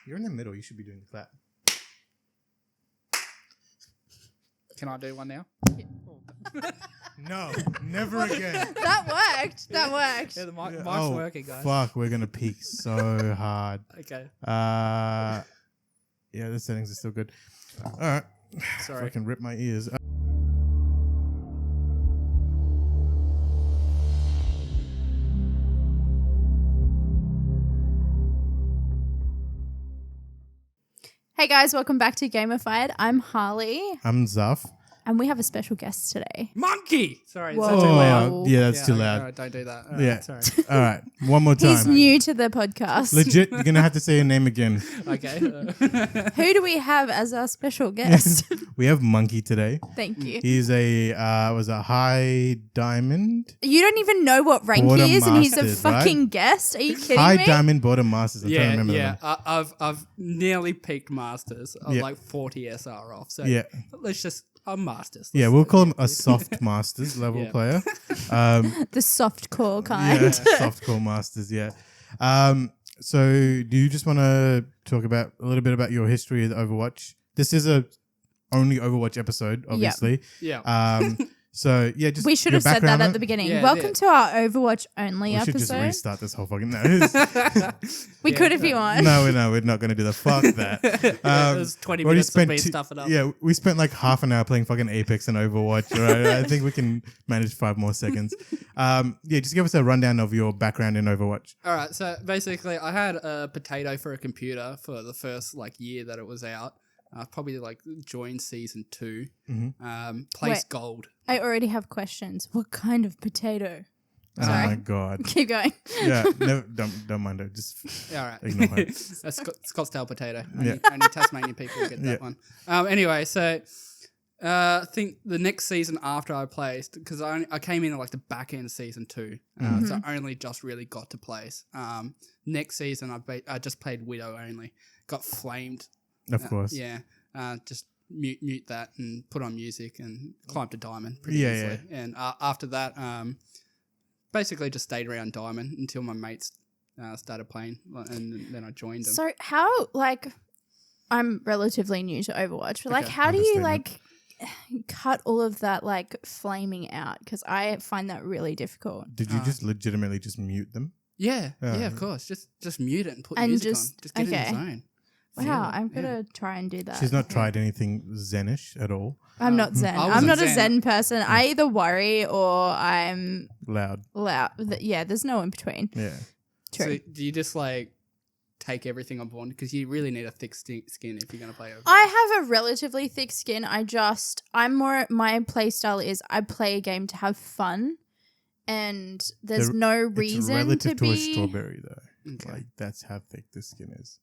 You're in the middle. You should be doing the clap. Can I do one now? No, never again. That worked. Yeah, the mic's working, guys. Fuck, we're going to peak so hard. Okay. Yeah, the settings are still good. All right. Sorry. I can rip my ears. Hey guys, welcome back to Gamified. I'm Harley, I'm Zaf. and we have a special guest today. Monkey! Sorry, is Whoa. that too loud? Yeah, that's too okay, loud. all right, don't do that. Yeah. Sorry. All right. One more time. He's new to the podcast. Legit, you're going to have to say your name again. Okay. Who do we have as our special guest? We have Monkey today. Thank you. He's a high diamond. You don't even know what rank Border he is, and he's a Masters, fucking right? guest. Are you kidding High me? diamond border masters. I'm trying to remember them. I've nearly peaked masters. I'm Yeah. like 40 SR off. So Yeah. let's just, I'm masters. Yeah, we'll call him a soft masters level Yeah. player. The soft core kind. Yeah, soft core masters. Yeah. So, do you just want to talk about a little bit about your history of Overwatch? This is a only Overwatch episode, obviously. Yeah. So yeah, just We should your have said that background at on the it. beginning. Yeah, Welcome yeah. to our Overwatch only We should just episode. restart this whole fucking. No, We could if you want. no, we're not going to do that. Fuck that. There's 20 already minutes of spent me two- stuffing up. Yeah, we spent like half an hour playing fucking Apex and Overwatch. Right? I think we can manage 5 more seconds. Yeah, just give us a rundown of your background in Overwatch. All right, so basically, I had a potato for a computer for the first year that it was out. Probably joined season 2. Mm-hmm. Place Wait. gold. I already have questions. What kind of potato? Oh Sorry. my god. Keep going. Yeah, no, don't mind her. Just All right. ignore her. A Scottsdale potato. Yeah. Only Tasmanian people get that one. Anyway, so I think the next season after I placed, because I came in at the back end of season 2, so I only just really got to place. Next season, I just played Widow only. Got flamed. Of course. Yeah. Just mute that and put on music and climbed to Diamond pretty Yeah, easily. And after that, basically just stayed around Diamond until my mates started playing, and then I joined them. So how, I'm relatively new to Overwatch, but Okay. how do you Understatement. cut all of that flaming out? Because I find that really difficult. Did you just legitimately just mute them? Yeah, Yeah. of course. Just mute it and put And music just- on. Just get in okay. the zone. Wow, Yeah, I'm yeah. gonna try and do that. She's not tried anything Zenish at all. I'm not Zen. I I'm wasn't not a Zen. Zen person. I either worry or I'm Loud. loud. Yeah, there's no in between. Yeah. True. So do you just take everything on board? Because you really need a thick skin if you're going to play over. I have a relatively thick skin. My play style is I play a game to have fun, and there's no reason It's relative to to, be. a strawberry, though. Okay. Like, that's how thick the skin is.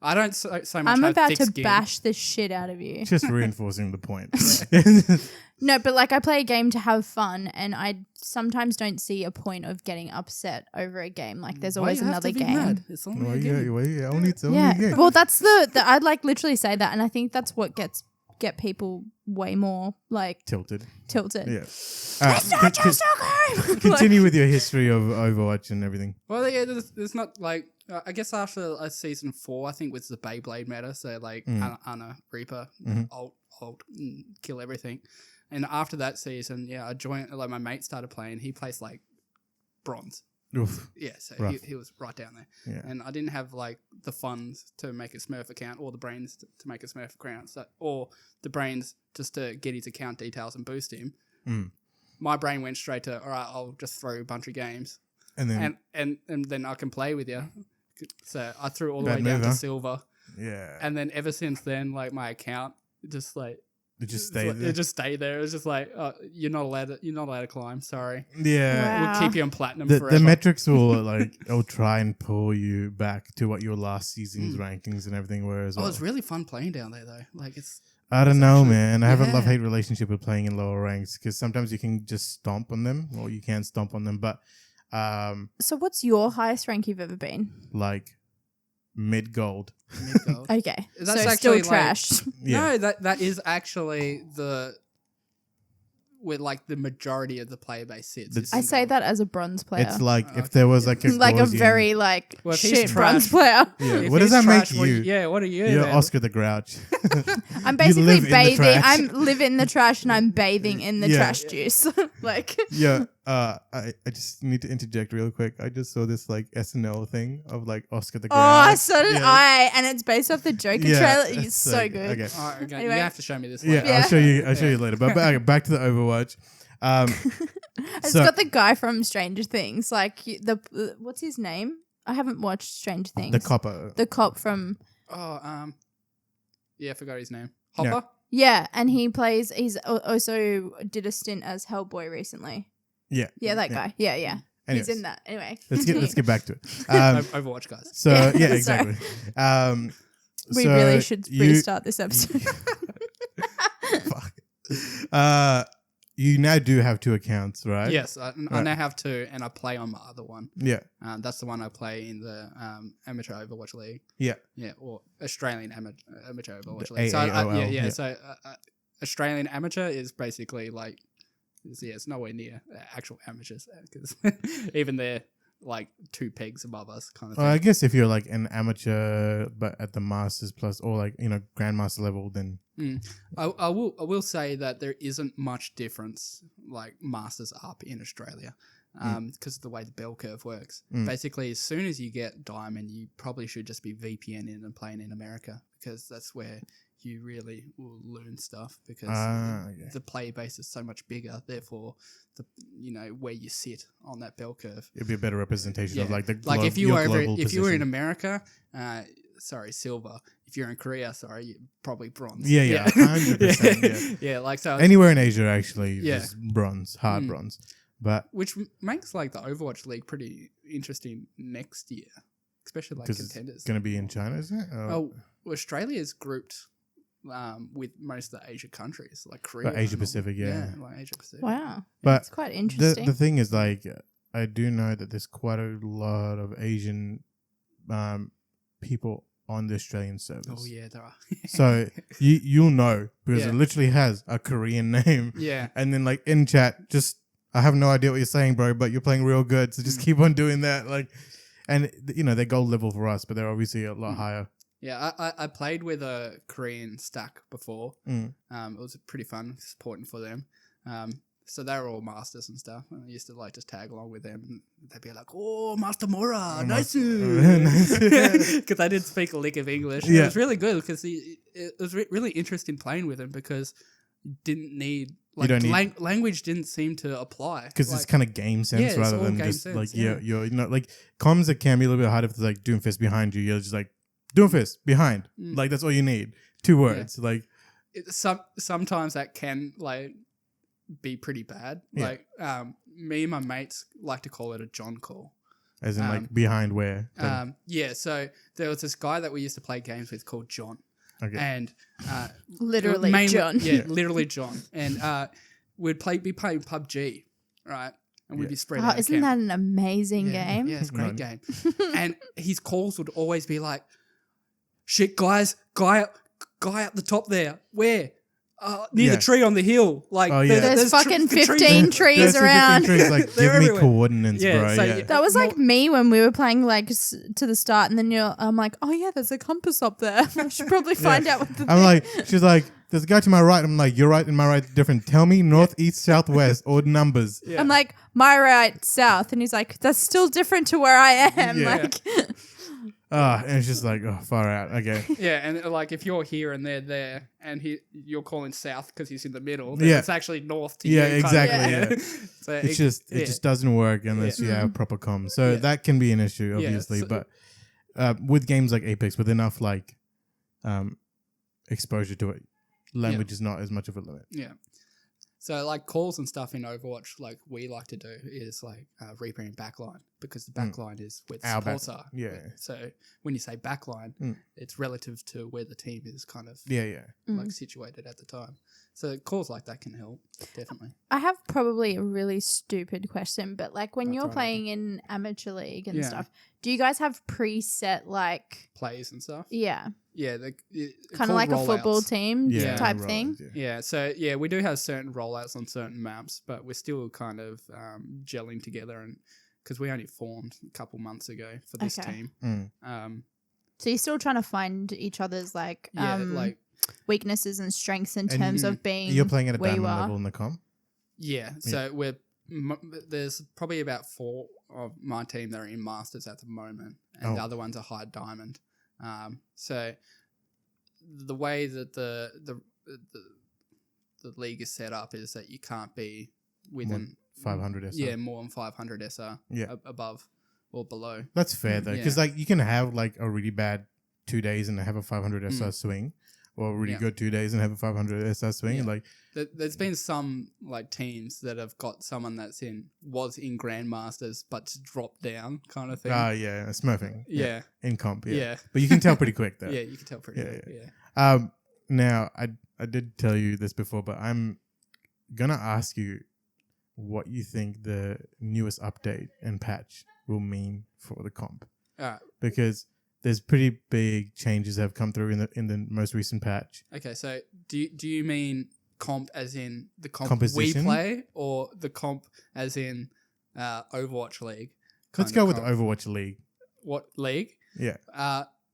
I don't so much I'm have about thick to skin. bash the shit out of you. Just reinforcing the point. No, but I play a game to have fun, and I sometimes don't see a point of getting upset over a game. There's Why always you have another to be game. mad? It's only a game. It's only Yeah. a game. Well, that's I'd literally say that, and I think that's what get people way more Tilted. tilted. Yeah. It's not just a game. Continue with your history of Overwatch and everything. Well, yeah, there's not I guess after season 4, I think was the Beyblade meta. So Ana, Reaper, ult, kill everything. And after that season, yeah, I joined. My mate started playing. He plays bronze. Oof. Yeah, so Rough. he was right down there. Yeah. And I didn't have the funds to make a Smurf account or the brains to make a Smurf account, or the brains just to get his account details and boost him. My brain went straight to, all right, I'll just throw a bunch of games And then, and then I can play with you. So I threw all the Bad way down move, to huh? silver. yeah. And then ever since then, my account just It just stayed there. It just stayed there. It was just oh, you're not allowed to climb. Sorry, Yeah. Wow. we'll keep you on platinum The forever. metrics will will try and pull you back to what your last season's rankings and everything were as well. It's really fun playing down there though. It's I don't know, man. I have a Yeah. love-hate relationship with playing in lower ranks because sometimes you can just stomp on them, or you can stomp on them, but So what's your highest rank you've ever been? mid-gold. mid-gold. Okay, That's so actually still trash. Yeah. No, that is actually the where like the majority of the player base sits. is I in say gold. that as a bronze player. It's like if there was like a like a Gaussian- very like Well, if he's shit bronze trash- player. Yeah. If What does he's that make trash, you? what are you? You're then? Oscar the Grouch. I'm basically live in the bathing. trash. I'm live in the trash and I'm bathing in the Yeah. trash juice. Like Yeah, I just need to interject real quick. I just saw this like SNL thing of like Oscar the Grouch. oh, so did Yeah. I, and it's based off the Joker Yeah, trailer. It's so good. Okay. Oh, okay. Anyway. You have to show me this. Yeah, later. Yeah. I'll show you later. But okay, back to the Overwatch. It's So- got the guy from Stranger Things. Like the what's his name? I haven't watched Stranger Things. The copper. The cop from Oh, yeah, I forgot his name. Yeah. Hopper. yeah, and he plays. He's also did a stint as Hellboy recently. Yeah. Yeah, that guy. Yeah. Anyways, He's in that. Anyway, let's get back to it. Overwatch guys. So Yeah, yeah, sorry. exactly. we so really should you- restart this episode. Fuck. You now do have 2 accounts, right? Yes, I now have 2, and I play on my other one. Yeah. That's the one I play in the Amateur Overwatch League. Yeah. Yeah, or Australian Amateur Overwatch The League. So AAOL, yeah. yeah. So Australian Amateur is basically like, it's nowhere near actual amateurs because even they're like 2 pegs above us, kind of thing. Well, I guess if you're like an amateur, but at the masters plus or like grandmaster level, then I will say that there isn't much difference like masters up in Australia because of the way the bell curve works. Basically, as soon as you get diamond, you probably should just be VPNing and playing in America because that's where you really will learn stuff because okay. the player base is so much bigger. Therefore, where you sit on that bell curve. it'd be a better representation of like the Like if you your were global if you were in position. America, sorry, silver. If you're in Korea, sorry, you're probably bronze. Yeah, 100%, yeah. Like so. Anywhere in Asia, actually, Yeah. is bronze, hard bronze. But Which makes like the Overwatch League pretty interesting next year, especially like because it's contenders. going to be in China, isn't it? Oh, well, Australia is grouped with most of the Asia countries, like Korea. Asia and all- Pacific, yeah. like Asia Pacific. Wow, But that's quite interesting. the thing is, like, I do know that there's quite a lot of Asian people on the Australian service. Oh yeah, there are. So you'll know because Yeah. it literally has a Korean name. Yeah. And then like in chat, just I have no idea what you're saying, bro, but you're playing real good. So just keep on doing that. Like, and they're gold level for us, but they're obviously a lot higher. Yeah, I played with a Korean stack before. Mm. It was pretty fun supporting for them. So they were all masters and stuff. And I used to like just tag along with them. And they'd be like, "Oh, Master Mora, nice." Because I didn't speak a lick of English. Yeah. It was really good because it was really interesting playing with him because you didn't need don't need- language didn't seem to apply Because it's kind of game sense Yeah, it's rather all than game just sense, like yeah. you're like comms that can be a little bit harder if it's like Doomfist behind you. You're just like Doomfist behind. Like that's all you need. 2 words. Like sometimes that can like be pretty bad. Yeah. Like me and my mates like to call it a John call. as in like behind where. Yeah, so there was this guy that we used to play games with called John. Okay. And Literally, mainly- John. Yeah, literally John. And we'd be playing PUBG, right? And we'd be spread Oh, out. isn't that an amazing yeah, game? Yeah, it's a great No. game. And his calls would always be like, "Shit, guys, guy up the top there. Where? Near Yeah. the tree on the hill. Like, Oh, yeah. There's fucking 15 trees There's 15 around. trees, like, They're give me everywhere. coordinates, Yeah, bro. so yeah. you- That was like me when we were playing like to the start, and then I'm like, oh yeah, there's a compass up there. I should probably find out what the I'm like, she's like, there's a guy to my right. I'm like, you're right and my right different. Tell me north, east, south, west, or numbers. Yeah. I'm like, my right, south, and he's like, that's still different to where I am. Yeah. Like, And it's just like, oh, far out. Okay. Yeah, and like if you're here and they're there, and you're calling south because he's in the middle, then Yeah. it's actually north to Yeah, you. kind of. exactly, yeah. So It just doesn't work unless you have proper comms. So Yeah. that can be an issue, obviously. so- but with games like Apex, with enough like exposure to it, language is not as much of a limit. Yeah. So like calls and stuff in Overwatch, like we like to do is like Reaper and backline because the backline is where the Our supports back- are. yeah. So when you say backline, it's relative to where the team is kind of Yeah. like situated at the time. So calls like that can help definitely. I have probably a really stupid question, but like when That's you're all right. playing in amateur league and Yeah. stuff, do you guys have preset like? Plays and stuff. Yeah. Kind of like a football team Yeah, type rollouts, thing. Yeah, so yeah, we do have certain rollouts on certain maps, but we're still kind of gelling together, and because we only formed a couple months ago for this team. So you're still trying to find each other's like weaknesses and strengths in terms of being. You're playing at a where you diamond are. level in the comp. Yeah, so there's probably about 4 of my team that are in Masters at the moment, and the other ones are high diamond. So the way that the league is set up is that you can't be within 500 SR. Yeah, more than 500 SR above or below. That's fair though, because like you can have like a really bad 2 days and have a 500 SR swing, or a really good 2 days and have a 500 SR swing. Yeah. Like there's been some like teams that have got someone was in Grandmasters but just dropped down kind of thing. Smurfing. Yeah. In comp. Yeah. Yeah. But you can tell pretty quick though. Yeah, you can tell pretty quick. Yeah. Now I did tell you this before, but I'm gonna ask you what you think the newest update and patch will mean for the comp. Because there's pretty big changes that have come through in the most recent patch. Okay, so do you mean comp as in the comp Composition? we play, or the comp as in Overwatch League? Let's go with the Overwatch League. What league? Yeah.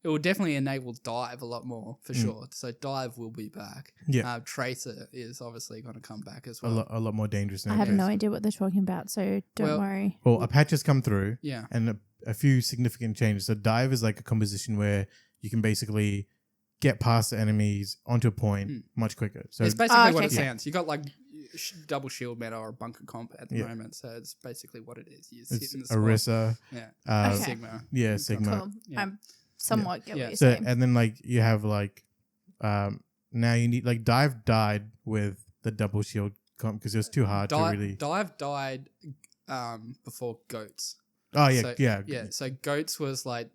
It will definitely enable dive a lot more for sure. So dive will be back. Yeah. Tracer is obviously going to come back as well. A lot more dangerous now. I have no idea what they're talking about, so don't worry. Well, a patch has come through. Yeah. And a few significant changes. So dive is like a composition where you can basically get past the enemies onto a point much quicker. So it's basically what it okay. sounds. You got like double shield meta or bunker comp at the moment, so it's basically what it is. You sit in the spot. Orisa. Yeah. Sigma. Yeah, Sigma. Cool. Yeah. I'm somewhat get what you're So saying. and then like you have like now you need like dive died with the double shield comp because it was too hard to really. Dive died before goats. Oh yeah, So, yeah. So goats was like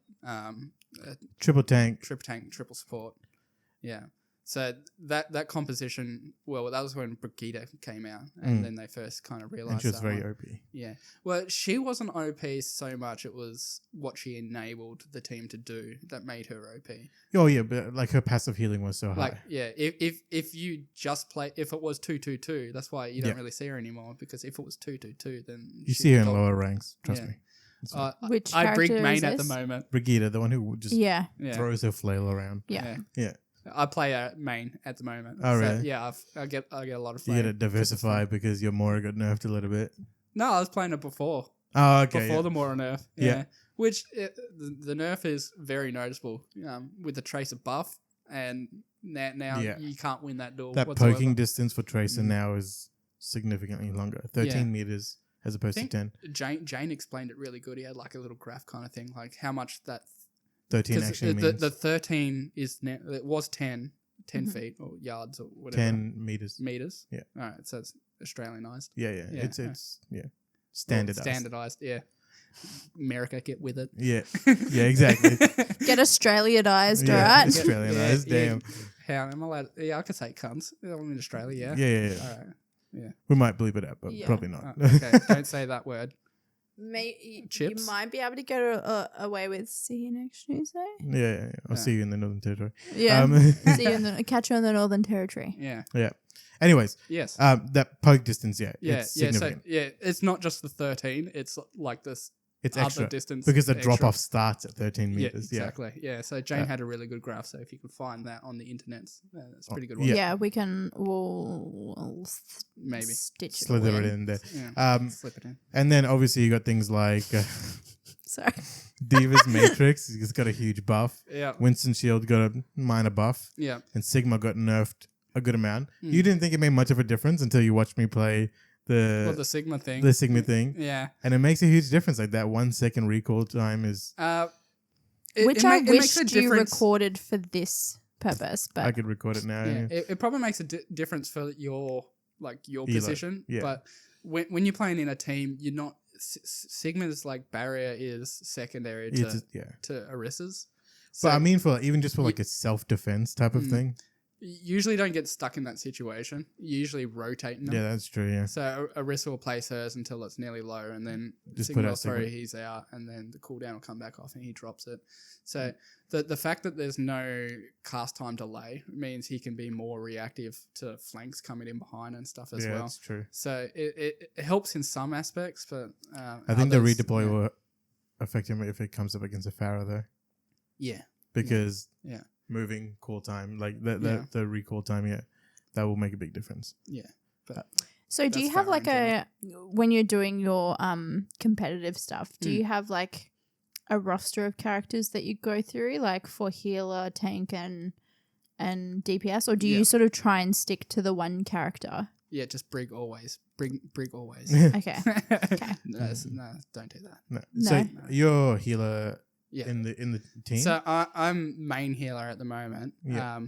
Triple tank. triple support. Yeah. So that composition, well, that was when Brigitte came out, and then they first kind of realized. And she was that very one. OP. Yeah. Well, she wasn't OP so much. It was what she enabled the team to do that made her OP. Oh yeah, but like her passive healing was so Like, high. yeah, if you just play, if it was 2-2-2, that's why you don't really see her anymore, because if it was 2-2-2, then You see her in lower ranks. Trust Yeah. me. Which I brig character main is at the this? moment. Brigitte, the one who just Yeah. Yeah. throws her flail around. Yeah. Yeah. I play a main at the moment. Oh, really? Yeah, I get a lot of You flame. gotta diversify because your Mora got nerfed a little bit. No, I was playing it before. Oh, okay. Before yeah. the Mora nerf. Yeah. Which the nerf is very noticeable with the Tracer buff, and now you can't win that duel That whatsoever. poking distance for Tracer now is significantly longer. 13 meters as opposed to I 10. think Jane explained it really good. He had like a little graph kind of thing, like how much that 13 actually means the 13 is now, it was 10 feet or yards or whatever. 10 meters. Meters. Yeah. All right. So it's Australianized. Yeah. Yeah. It's standardized. Standardized. Yeah. America, get with it. Yeah. Yeah, exactly. Get Australianized, Yeah, alright? Australianized, damn. How am I allowed? Yeah, I can say cunts. I'm in Australia. Yeah. All right. Yeah. We might bleep it out, but Yeah. probably not. Okay. Don't say that word. You Chips? might be able to get away with see you next Tuesday. Yeah. I'll see you in the Northern Territory. Yeah. See you in catch you in the Northern Territory. Yeah. Yeah. Anyways, Yes. that poke distance, Yeah. it's Yeah. So significant. it's not just the 13. It's like this It's other extra distance because the extra. drop off starts at 13 Yeah, meters. exactly. Yeah. So Jane had a really good graph. So if you can find that on the internet, it's a pretty good one. Yeah. Yeah, we can. We'll Maybe. stitch it Slither all it in. in there. Yeah. Slip it in. And then obviously you got things like Sorry. Diva's Matrix. He's got a huge buff. Yeah. Winston Shield got a minor buff. Yeah. And Sigma got nerfed a good amount. You didn't think it made much of a difference until you watched me play Well, the Sigma thing. the Sigma thing. Yeah. And it makes a huge difference. Like that 1 second recall time is Which I wished you recorded for this purpose, but I could record it now. Yeah, Yeah. it probably makes a difference for your Elo, position. yeah. But when you're playing in a team, you're not Sigma's like barrier is secondary to Yeah. Orisa's. But I mean, even just for like a self defense type of thing. usually don't get stuck in that situation. You usually rotate them. Yeah, that's true. Yeah. So Arissa will place hers until it's nearly low, and then Just Sigma put will out throw, Sigma. he's out, and then the cooldown will come back off, and he drops it. So the fact that there's no cast time delay means he can be more reactive to flanks coming in behind and stuff as Yeah, well. that's true. So it helps in some aspects, but I think the others, redeploy yeah. will affect him if it comes up against a Pharaoh though, Yeah. because Yeah. moving call time, like Yeah. the recall time, that will make a big difference. Yeah. But So do That's you have fair like when you're doing your competitive stuff, do you have like a roster of characters that you go through, like for healer, tank, and DPS, or do you sort of try and stick to the one character? yeah, just Brig always. Brig always. Okay. No, don't do that. No. No. So you're healer Yeah. in the team. So I'm main healer at the moment. Yeah.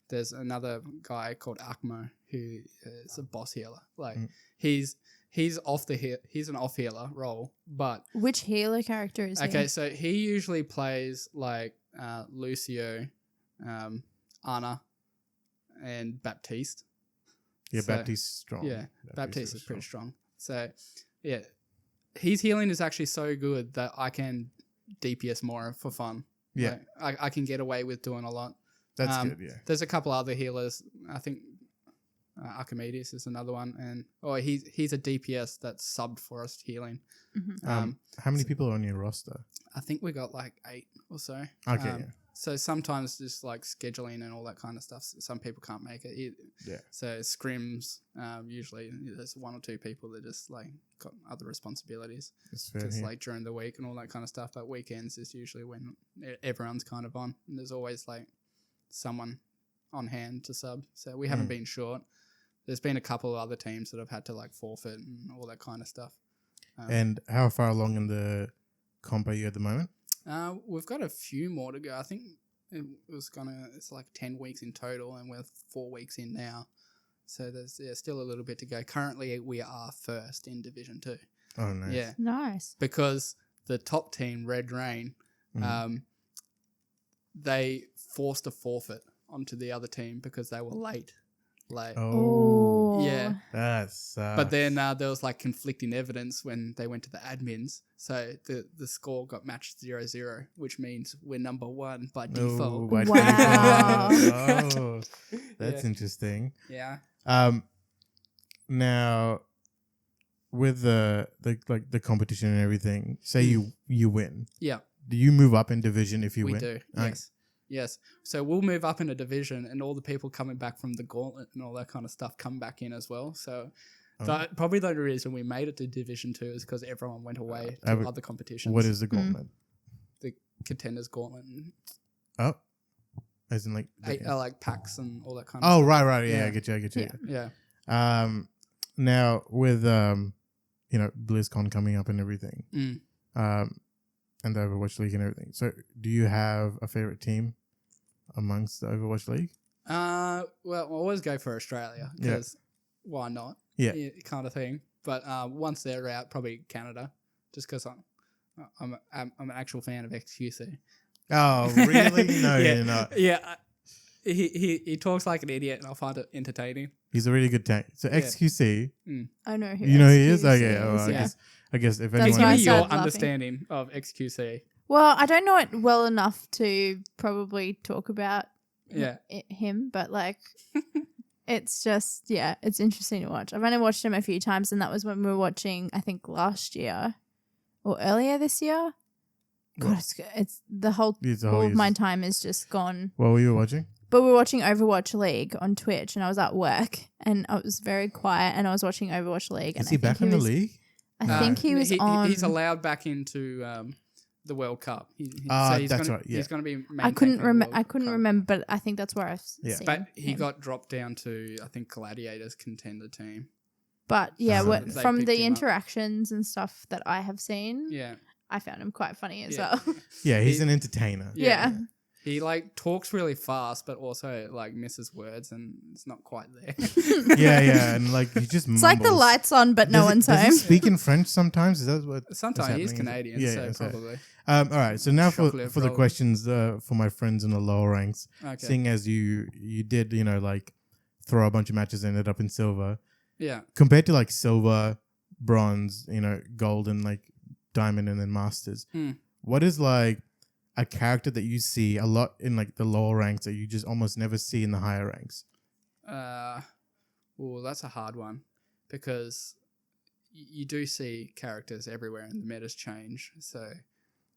There's another guy called Akmo who is a boss healer. Like he's he's an off healer role, but Which healer character is okay. he? So he usually plays like Lucio, Ana, and Baptiste. yeah, so- Baptiste's strong. Yeah, Baptiste is pretty strong. So yeah, his healing is actually so good that I can DPS more for fun. Yeah, Like, I can get away with doing a lot. that's good. Yeah. There's a couple other healers. I think Archimedes is another one, and he's a DPS that's subbed for us healing. How many people are on your roster? I think we got like 8 or so. Okay. Yeah. So sometimes just like scheduling and all that kind of stuff. Some people can't make it. Yeah. So scrims, usually there's 1 or 2 people that just like got other responsibilities. That's fair. Just Yeah. like during the week and all that kind of stuff. But weekends is usually when everyone's kind of on. And there's always like someone on hand to sub. So we haven't been short. There's been a couple of other teams that have had to like forfeit and all that kind of stuff. And how far along in the comp are you at the moment? We've got a few more to go. I think it's like 10 weeks in total, and we're 4 weeks in now. So there's still a little bit to go. Currently, we are first in Division 2. Oh, nice. Yeah, Nice. because the top team, Red Rain, they forced a forfeit onto the other team because they were late. Like, Oh, yeah. that's. But then there was like conflicting evidence when they went to the admins. So the score got matched 0-0, which means we're number 1 by default. by Wow. default. Oh, that's Yeah. interesting. Yeah. Now with the competition and everything, say you win. Yeah. Do you move up in division if you We win? do. Okay. Yes. Yes. So we'll move up in a division, and all the people coming back from the gauntlet and all that kind of stuff come back in as well. So probably the only reason we made it to Division 2 is because everyone went away to other competitions. What is the gauntlet? the Contenders Gauntlet? And Oh, as in like. like packs and all that kind of Oh, stuff. right. Yeah, Yeah. I get you. Yeah. Now with BlizzCon coming up and everything, and the Overwatch League and everything. So, do you have a favorite team amongst the Overwatch League? Well, I always go for Australia because why not? Yeah. Kind of thing. But once they're out, probably Canada, just because I'm an actual fan of XQC. Oh, really? No, yeah. you're not. Yeah. He talks like an idiot, and I find it entertaining. He's a really good tank. So XQC, I know who you know who he is? XQC Okay, well, Yeah. I guess if That's Give anyone, why I me started your laughing. understanding of XQC. Well, I don't know it well enough to probably talk about Yeah. him, but like it's just it's interesting to watch. I've only watched him a few times, and that was when we were watching, I think, last year or earlier this year. God, it's the whole all of my time is just gone. What were you watching? But we were watching Overwatch League on Twitch, and I was at work, and I was very quiet, and I was watching Overwatch League. Is and he back in the league? I think he was on. He's allowed back into the World Cup. That's right. Yeah. He's going to be. I couldn't remember. remember, but I think that's where I've seen. But he him. got dropped down to, I think, Gladiators contender team. But yeah, So what, they from picked the him up. interactions and stuff that I have seen, Yeah. I found him quite funny as Yeah. well. Yeah, he's an entertainer. Yeah. He like talks really fast, but also like misses words, and it's not quite there. yeah, and like he just. It's like the lights on, but no one's does home. he speak in French sometimes? Is that what? Sometimes he's Canadian, so probably. All right, so now for the Chocolate questions for my friends in the lower ranks. Okay. Seeing as you did, like throw a bunch of matches, ended up in silver. Yeah. Compared to like silver, bronze, gold, and like diamond, and then masters. What is like a character that you see a lot in like the lower ranks that you just almost never see in the higher ranks? Well, that's a hard one because you do see characters everywhere and the metas change. So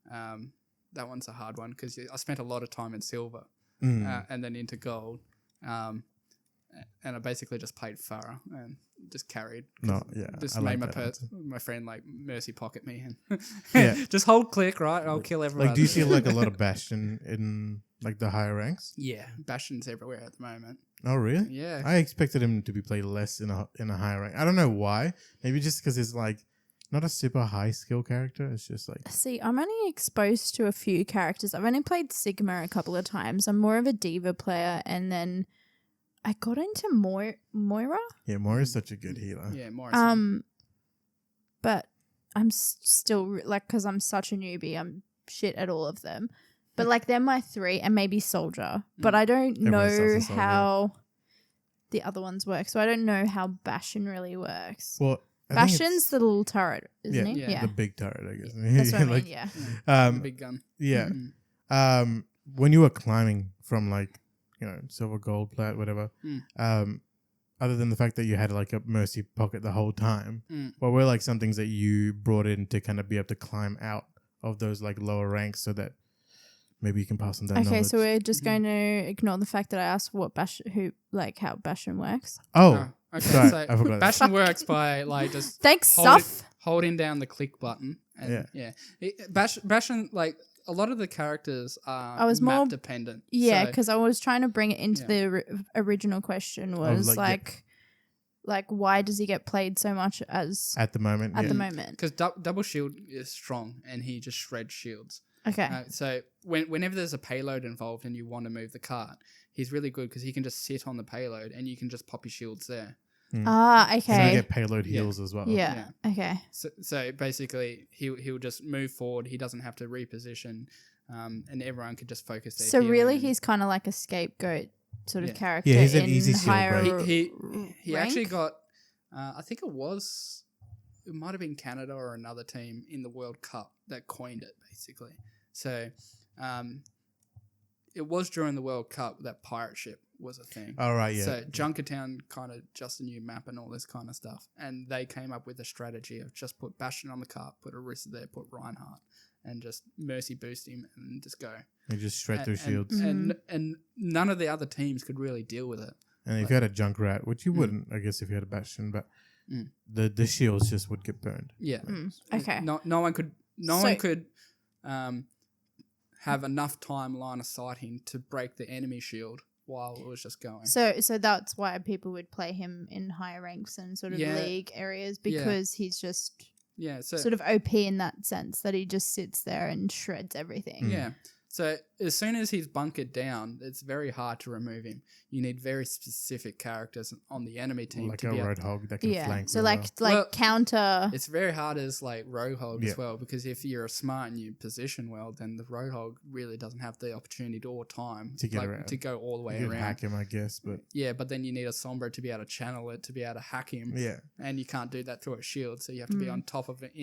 that one's a hard one because I spent a lot of time in silver and then into gold. And I basically just played Farah and just carried. Just made my friend like mercy pocket me and just hold click, right? I'll kill everyone. Like, do you see like a lot of Bastion in like the higher ranks? Yeah, Bastion's everywhere at the moment. Oh really? Yeah. I expected him to be played less in a higher rank. I don't know why. Maybe just because it's like not a super high skill character. It's just like. See, I'm only exposed to a few characters. I've only played Sigma a couple of times. I'm more of a diva player, and then I got into Moira. Yeah, Moira's such a good healer. Yeah, Moira's but I'm still like, because I'm such a newbie, I'm shit at all of them. But like they're my three, and maybe Soldier. But I don't know how the other ones work. So I don't know how Bastion really works. Well, Bastion's the little turret, isn't he? Yeah. The big turret, I guess. That's what I mean, yeah. The big gun. Yeah. When you were climbing from like, silver, gold, plat, whatever, other than the fact that you had like a mercy pocket the whole time, what were like some things that you brought in to kind of be able to climb out of those like lower ranks so that maybe you can pass on that knowledge? So we're just going to ignore the fact that I asked how Bastion works. Oh, okay. Sorry, So I forgot. Bastion works by like just holding down the click button. And Bastion, like a lot of the characters are map dependent. Yeah, because I was trying to bring it into the original question was like why does he get played so much as at the moment? At the moment, because double shield is strong and he just shreds shields. Okay. So whenever there's a payload involved and you want to move the cart, he's really good because he can just sit on the payload and you can just pop your shields there. Okay. So you get payload heals as well. Yeah. Okay. So basically, he'll just move forward. He doesn't have to reposition, and everyone can just focus their So really, he's kind of like a scapegoat sort of character. Yeah, he's an easy shield break. He actually got, I think it might have been Canada or another team in the World Cup that coined it, basically. So it was during the World Cup that pirate ship was a thing. Oh, right, yeah. So Junkertown kind of just a new map and all this kind of stuff. And they came up with a strategy of just put Bastion on the cart, put Orisa there, put Reinhardt, and just mercy boost him and just go. And just shred through shields. And none of the other teams could really deal with it. And if you had a Junkrat, which you wouldn't, I guess, if you had a Bastion, but the shields just would get burned. Yeah. Okay. No one could have enough time line of sighting to break the enemy shield while it was just going. So that's why people would play him in higher ranks and sort of league areas because he's just sort of OP in that sense that he just sits there and shreds everything. Yeah. So as soon as he's bunkered down, it's very hard to remove him. You need very specific characters on the enemy team like to a be Roadhog that can flank. So counter. It's very hard as like Roadhog as well, because if you're smart and you position well, then the Roadhog really doesn't have the opportunity or time to get around, to go all the way you around. Hack him, I guess, but but then you need a Sombra to be able to channel it, to be able to hack him. Yeah, and you can't do that through a shield, so you have to be on top of it.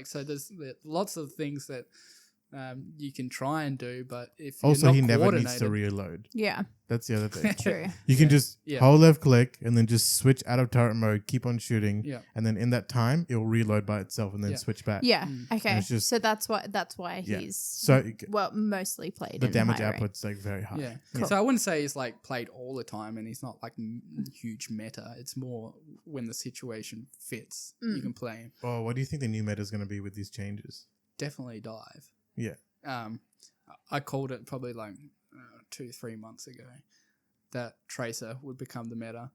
So there's lots of things that. You can try and do, but if also you're not he never needs to reload. Yeah, that's the other thing. True. You can just hold left click and then just switch out of turret mode, keep on shooting, and then in that time it will reload by itself and then switch back. Yeah. Okay. So that's why he's mostly played. The damage output's like very high. Yeah. Cool. So I wouldn't say he's like played all the time, and he's not like huge meta. It's more when the situation fits, you can play him. Oh, what do you think the new meta is going to be with these changes? Definitely dive. Yeah. I called it probably like 2-3 months ago that Tracer would become the meta.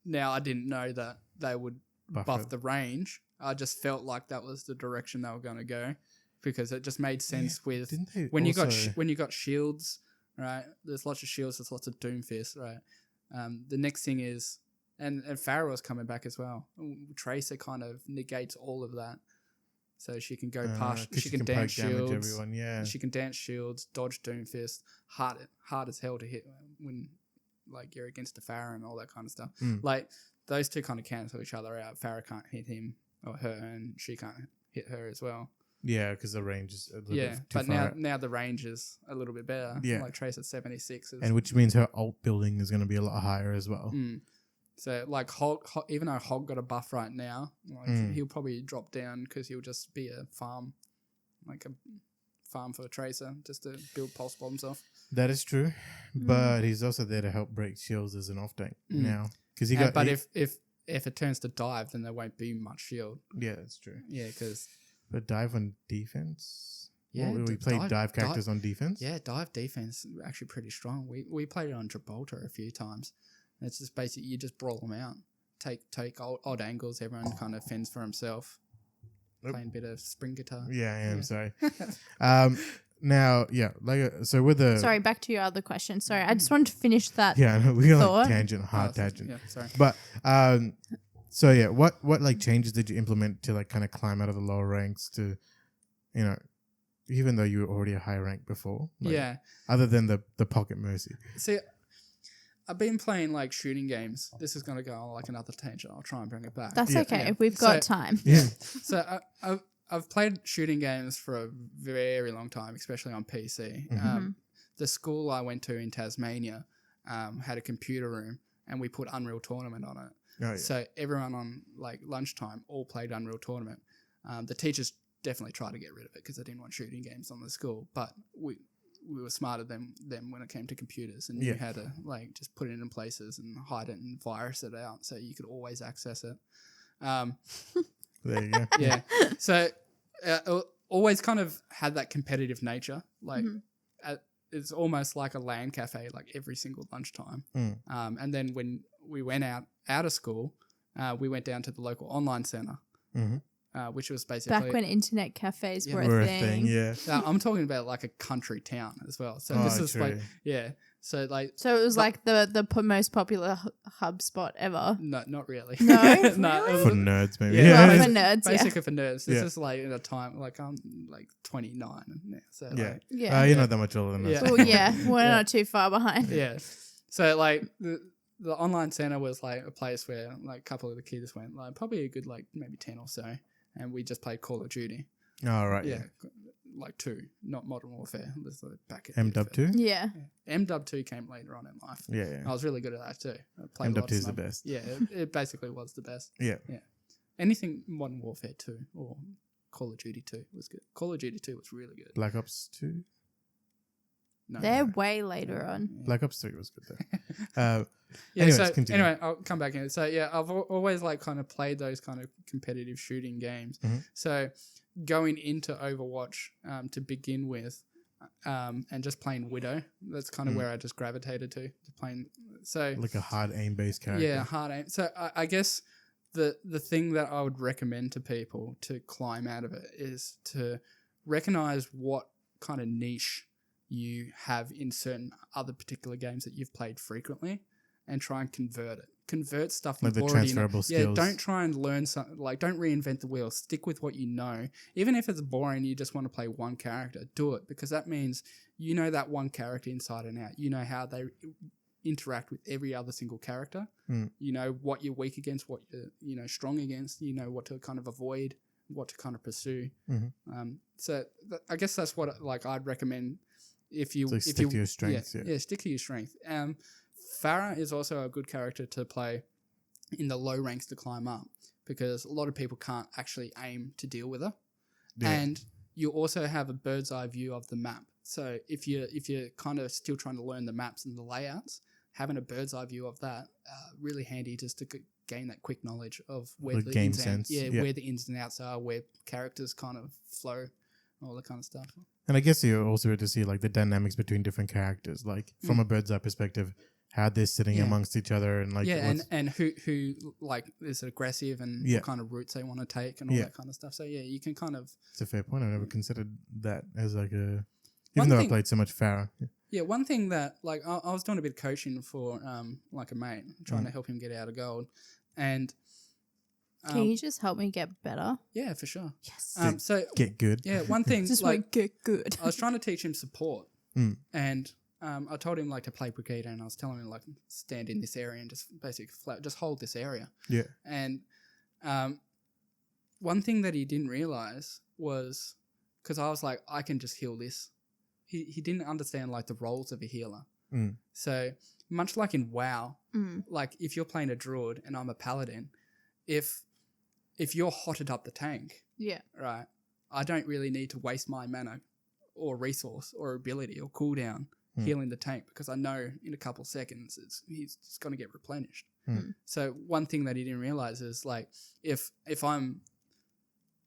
Now I didn't know that they would buff the range. I just felt like that was the direction they were going to go. because it just made sense with Didn't they when you also- got when you got shields, right? There's lots of shields. There's lots of Doomfist, right? The next thing is, and Pharah's coming back as well. Tracer kind of negates all of that, so she can go past. 'cause She can poke dance damage shields. everyone, yeah. She can dance shields, dodge Doomfist. Hard as hell to hit when like you're against a Pharah and all that kind of stuff. Like those two kind of cancel each other out. Pharah can't hit him or her, and she can't hit her as well. Yeah, because the range is a little Yeah, bit too but far out. now the range is a little bit better. Yeah. Like Trace at 76. And which means her ult building is going to be a lot higher as well. So like Hog, even though Hog got a buff right now, like he'll probably drop down because he'll just be a farm, like a farm for a Tracer just to build pulse bombs off. That is true, but he's also there to help break shields as an off tank now. Because he got. But if it turns to dive, then there won't be much shield. Yeah, that's true. Yeah, because But dive on defense. Yeah, well, we played dive characters on defense. yeah, dive defense is actually pretty strong. We played it on Gibraltar a few times. It's just basically you just brawl them out, take odd angles. Everyone kind of fends for himself. Playing a bit of spring guitar. Yeah, I am. Sorry. Now, yeah, so with the Sorry, back to your other question. Sorry, I just wanted to finish that. yeah, no, we got thought. like tangent, hard tangent. Yeah, sorry. But so yeah, what like changes did you implement to like kind of climb out of the lower ranks to, you know, even though you were already a high rank before? Like, Yeah. Other than the pocket mercy. See, I've been playing like shooting games. This is going to go on like another tangent. I'll try and bring it back. That's Yeah. okay. Yeah. We've got So- time. Yeah. So I've played shooting games for a very long time, especially on PC. The school I went to in Tasmania had a computer room, and we put Unreal Tournament on it. Oh, yeah. So everyone on like lunchtime all played Unreal Tournament. The teachers definitely tried to get rid of it because they didn't want shooting games on the school, but we were smarter than them when it came to computers, and you had to like just put it in places and hide it and virus it out so you could always access it. There you go. Yeah. So always kind of had that competitive nature. Like it's almost like a LAN cafe, like every single lunchtime. And then when we went out of school, we went down to the local online center, which was basically Back when internet cafes were We're a a thing. thing, yeah. I'm talking about like a country town as well. So this is like So like So it was like the most popular hub spot ever. no, not really. No? No, it was For nerds, maybe. Yeah. Well, Yeah. for nerds, basically for nerds. This Yeah. is like in a time like I'm like 29 now. So Yeah. like, yeah. You're not that much older than us. Yeah. Well, yeah, we're not too far behind. yeah. So like the online center was like a place where like a couple of the kids went, like probably a good like maybe 10 or so, and we just played Call of Duty. All right. Yeah. Like 2, not Modern Warfare. It was like back at MW2? Yeah. MW2 came later on in life. Yeah. I was really good at that too. I played a lot of MW2 is the sniper. best. Yeah, it basically was the best. Yeah. Anything Modern Warfare 2 or Call of Duty 2 was good. Call of Duty 2 was really good. Black Ops 2? No, They're way later on. Black Ops 3 was good though. Yeah, anyways, so continue. anyway, I'll come back in. So yeah, I've always like kind of played those kind of competitive shooting games. So going into Overwatch to begin with, and just playing Widow, that's kind of where I just gravitated to playing. So Like a hard aim based character. yeah, hard aim. So I guess the thing that I would recommend to people to climb out of it is to recognize what kind of niche you have in certain other particular games that you've played frequently, and try and convert it. Convert stuff Like you've the already transferable know. skills. Yeah, don't try and learn something. Like, don't reinvent the wheel. Stick with what you know. Even if it's boring, you just want to play one character, do it, because that means you know that one character inside and out. You know how they interact with every other single character. You know what you're weak against, what you're strong against. You know what to kind of avoid, what to kind of pursue. So I guess that's what like I'd recommend. If you stick to your strengths, yeah, stick to your strength. Pharah is also a good character to play in the low ranks to climb up, because a lot of people can't actually aim to deal with her, and you also have a bird's eye view of the map. So if you're kind of still trying to learn the maps and the layouts, having a bird's eye view of that really handy just to gain that quick knowledge of where Like the game ins and, sense, where the ins and outs are, where characters kind of flow, all that kind of stuff. And I guess you also get to see like the dynamics between different characters. Like from a bird's eye perspective, how they're sitting amongst each other and like and who like is aggressive and what kind of routes they want to take and all that kind of stuff. So you can kind of. It's a fair point. I've never considered that as like a. Even though I played so much Farah. Yeah, one thing that like I was doing a bit of coaching for like a mate, trying to help him get out of gold, and. Can you just help me get better? Yeah, for sure. Yes. So get good. Yeah, one thing just like get good. I was trying to teach him support, and I told him like to play Brigadier, and I was telling him like stand in this area and just basically just hold this area. Yeah. And one thing that he didn't realize was because I was like I can just heal this. He didn't understand like the roles of a healer. So much like in WoW, like if you're playing a druid and I'm a paladin, if you're hotted up the tank, right, I don't really need to waste my mana or resource or ability or cooldown healing the tank because I know in a couple of seconds he's just going to get replenished. So one thing that he didn't realize is like if I'm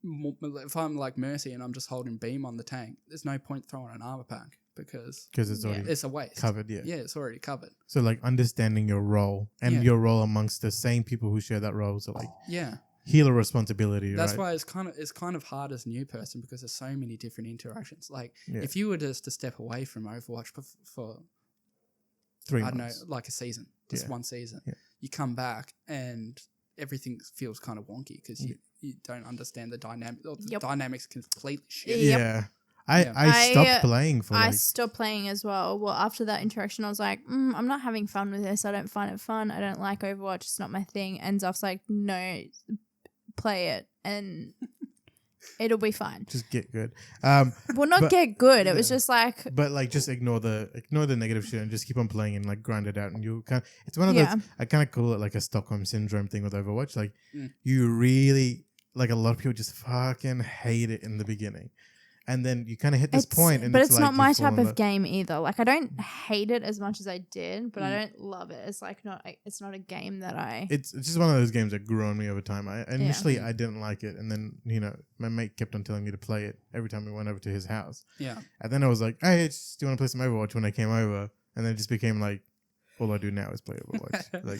like Mercy and I'm just holding beam on the tank, there's no point throwing an armor pack because it's already it's a waste. Covered, it's already covered. So like understanding your role and your role amongst the same people who share that role. So like healer responsibility. That's why it's kind of hard as a new person because there's so many different interactions. Like if you were just to step away from Overwatch for 3 months, I don't know, like a season, just one season, you come back and everything feels kind of wonky because you don't understand the dynamic. The dynamics completely shift. I stopped playing I stopped playing as well. Well, after that interaction, I was like, I'm not having fun with this. I don't find it fun. I don't like Overwatch. It's not my thing. And Zoph's like, no, play it and it'll be fine. Just get good. Well, not get good. It was just like. But like, just ignore the negative shit and just keep on playing and like grind it out. And you kind of, it's one of those. I kind of call it like a Stockholm syndrome thing with Overwatch. Like, you really like a lot of people just fucking hate it in the beginning. And then you kind of hit this point. And but it's like not my type of game either. Like I don't hate it as much as I did, but I don't love it. It's like it's not a game that I... It's just one of those games that grew on me over time. Initially, I didn't like it. And then, my mate kept on telling me to play it every time we went over to his house. Yeah. And then I was like, hey, do you want to play some Overwatch when I came over? And then it just became like, all I do now is play Overwatch. Like,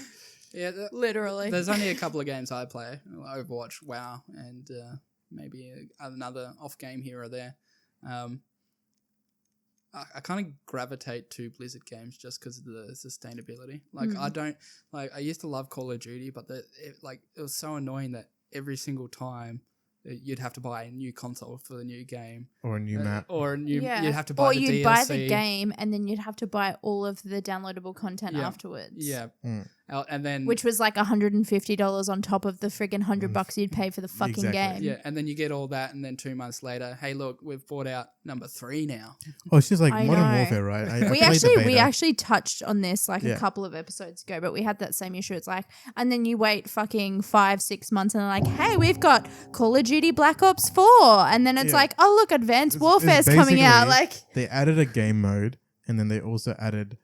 yeah, literally. There's only a couple of games I play. Overwatch, WoW, and... maybe another off game here or there. I kind of gravitate to Blizzard games just because of the sustainability. Like I don't like. I used to love Call of Duty, but it was so annoying that every single time you'd have to buy a new console for the new game or a new map or a new. You'd have to buy the DLC. Or you'd buy the game and then you'd have to buy all of the downloadable content afterwards. Yeah. And then which was like $150 on top of the friggin' $100 you'd pay for the fucking game. Yeah, and then you get all that, and then 2 months later, hey, look, we've brought out number 3 now. Oh, it's just like Modern Warfare, right? We actually touched on this like a couple of episodes ago, but we had that same issue. It's like, and then you wait fucking 5-6 months, and they're like, hey, we've got Call of Duty Black Ops 4, and then it's like, oh look, Advanced Warfare's coming out. Like they added a game mode, and then they also added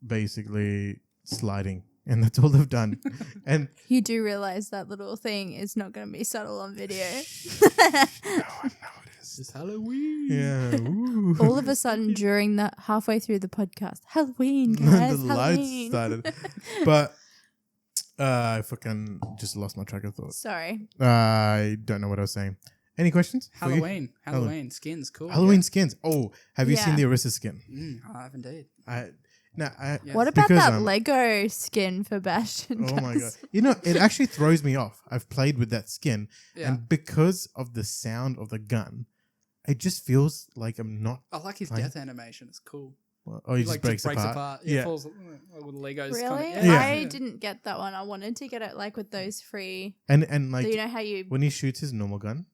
basically sliding. And that's all they've done. And you do realize that little thing is not going to be subtle on video. No one noticed. It's Halloween. Yeah. Ooh. All of a sudden, during the halfway through the podcast, Halloween, guys. The lights started. But I fucking just lost my track of thought. Sorry. I don't know what I was saying. Any questions? Halloween skins, cool. Halloween skins. Oh, have you seen the Orisa skin? I have indeed. What about that Lego skin for Bastion? Oh my god! It actually throws me off. I've played with that skin, and because of the sound of the gun, it just feels like I'm not. I like his death animation. It's cool. He just breaks apart. Yeah, falls with Legos. Really? Kind of, I didn't get that one. I wanted to get it like with those free. And like, so you know how you when he shoots his normal gun.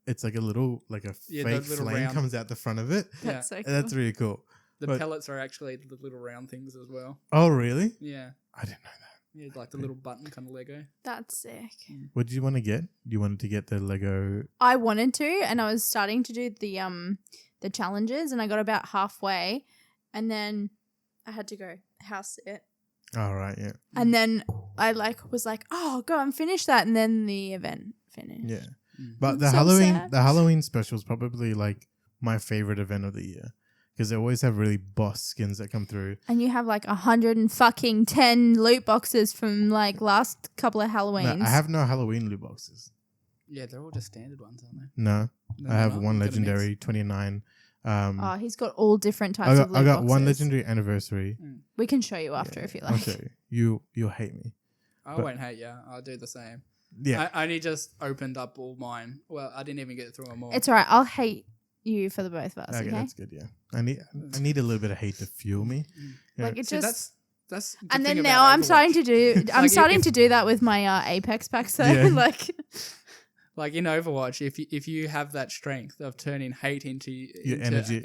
It's like a little fake flame comes out the front of it. That's so cool. That's really cool. The pellets are actually the little round things as well. Oh, really? Yeah. I didn't know that. Yeah, like the little button kind of Lego. That's sick. What did you want to get? You wanted to get the Lego? I wanted to, and I was starting to do the challenges, and I got about halfway, and then I had to go house sit. Oh, right, yeah. And then I was like, oh, go and finish that, and then the event finished. Yeah. But the Halloween special is probably like my favorite event of the year. because they always have really boss skins that come through. And you have like 110 loot boxes from like last couple of Halloweens. No, I have no Halloween loot boxes. Yeah, they're all just standard ones, aren't they? No, I have one legendary 29. He's got all different types of loot I got boxes. one legendary anniversary. We can show you after if you like. I'll show you. You'll hate me. I won't hate you. I'll do the same. Yeah. I only just opened up all mine. Well, I didn't even get through them all. It's all right. I'll hate you for the both of us, okay? That's good, yeah. I need a little bit of hate to fuel me. Yeah. Like, it See, just... that's the And thing then about now I'm Overwatch. starting to do... I'm Like, starting if- to do that with my Apex packs, though. Yeah. Like in Overwatch, if you have that strength of turning hate into energy.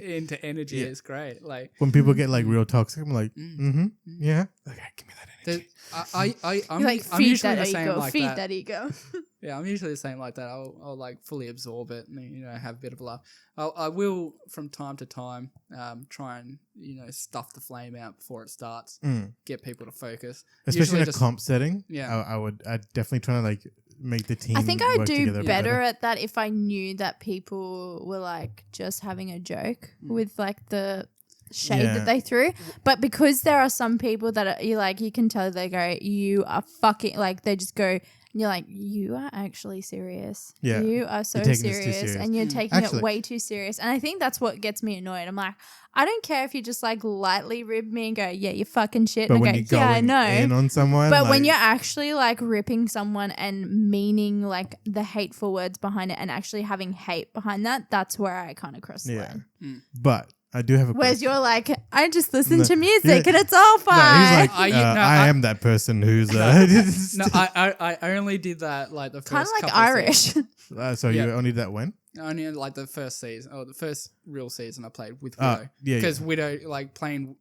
Yeah. it's great. Like When people get like real toxic, I'm like, yeah. Okay, give me that energy. I'm You're like, I'm feed usually that the same ego, like feed that. that ego. Yeah, I'm usually the same like that. I'll like fully absorb it and have a bit of a laugh. I will from time to time try and stuff the flame out before it starts. Get people to focus, Especially Usually in a comp setting. Yeah. I'd definitely try to like make the team. I think I would work do together better at that if I knew that people were like just having a joke with like the shade Yeah. that they threw. But because there are some people that are, you can tell they go, you are fucking, like they just go, and you're like, you are actually serious. Yeah. You are so You're taking this too serious, serious. and you're taking Actually- it way too serious. And I think that's what gets me annoyed. I'm like, I don't care if you just like lightly rib me and go, yeah, you fucking shit. But And when I you're go, yeah, I going know. in on someone, But like, when you're actually like ripping someone and meaning like the hateful words behind it and actually having hate behind that, that's where I kind of cross the line. but I do have a Whereas question. you're like, I just listen No, to music yeah. and it's all fine. No, he's like, I I am that person who's No, I only did that like the first kind of like couple of Irish. seasons. so Yeah. you only did that when? Only like the first season or the first real season I played with Oh, Widow. yeah, Because Widow, like playing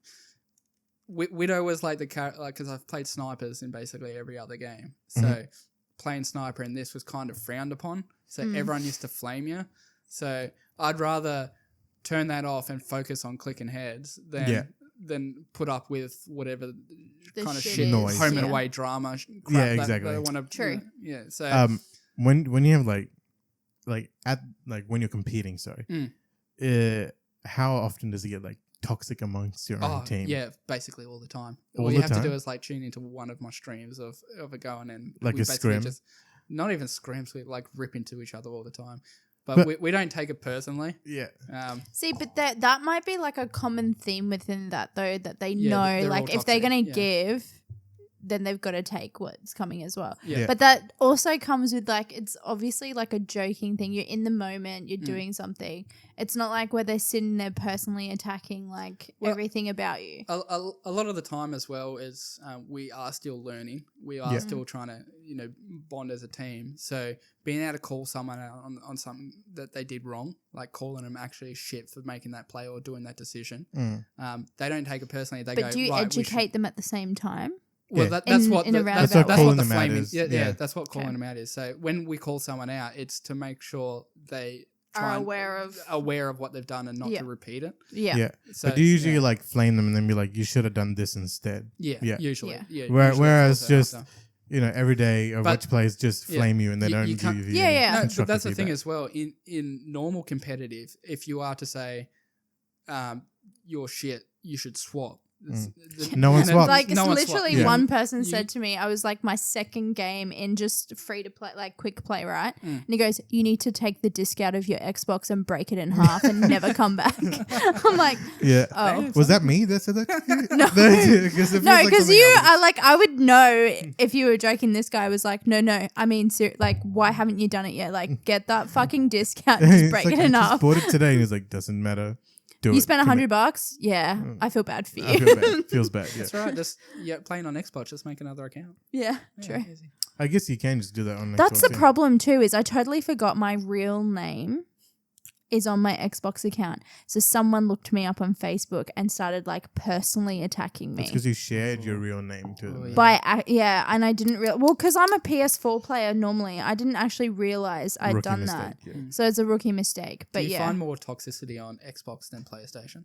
Widow was like the character, like because I've played snipers in basically every other game. So playing sniper in this was kind of frowned upon. So everyone used to flame you. So I'd rather turn that off and focus on clicking heads than put up with whatever The kind of shit shit, Noise. home and Yeah. away drama. Crap Yeah, that exactly. They want to, True. yeah. So When you have when you're competing, how often does it get like toxic amongst your own team? yeah, basically all the time. All All you the have to time? do is like tune into one of my streams of it going and Like we a basically scrim? just not even scrims, we like rip into each other all the time. But we don't take it personally. Yeah. See, but that might be like a common theme within that though, that they Yeah, know they're like all if they're toxic, going to yeah. give, then they've got to take what's coming as well. Yeah. But that also comes with like, it's obviously like a joking thing. You're in the moment, you're doing something. It's not like where they're sitting there personally attacking like everything about you. A lot of the time as well is we are still learning. We are still trying to, bond as a team. So being able to call someone out on something that they did wrong, like calling them actually shit for making that play or doing that decision, they don't take it personally. They go, But do you right, we should- educate them at the same time? Well, Yeah. that's In- what in a the, roundabout that's, way. that's That's what what the calling them out flaming is. yeah, Yeah. that's what calling them out is. So when we call someone out, it's to make sure they Are try and- aware of what they've done and not Yeah. to repeat it. Yeah. Yeah. So But do you usually like flame them and then be like, you should have done this instead? yeah, Yeah. usually Yeah. yeah. Whereas usually it falls just out after. every day Overwatch players just yeah, flame you and they you don't give can't- you Yeah, any yeah. No, but constructive that's the thing feedback. as well. In normal competitive, if you are to say, you're shit, you should swap. No one swaps. Like No it's one literally swaps. Yeah. one person You- said to me, I was like my second game in just free to play, like quick play, right? Mm. And he goes, you need to take the disc out of your Xbox and break it in half and never come back. I'm like, Yeah. oh. Was that me that said that? No. No, because I would know if you were joking. This guy was like, no. I mean, like, why haven't you done it yet? Like, get that fucking disc out and just break it in I half. just bought it today and he's like, doesn't matter. Do You it. spent Commit. $100? Yeah, I feel bad for you. I feel bad. Feels bad. Yeah. That's right. Just playing on Xbox, just make another account. Yeah, Yeah, true. easy. I guess you can just do that on That's Xbox, the problem too, is I totally forgot my real name is on my Xbox account. So someone looked me up on Facebook and started like personally attacking me. It's because you shared your real name to them. Oh, yeah. And I didn't because I'm a PS4 player normally. I didn't actually realize I'd Rookie done mistake, that. yeah. So it's a rookie mistake. But Do you yeah, find more toxicity on Xbox than PlayStation?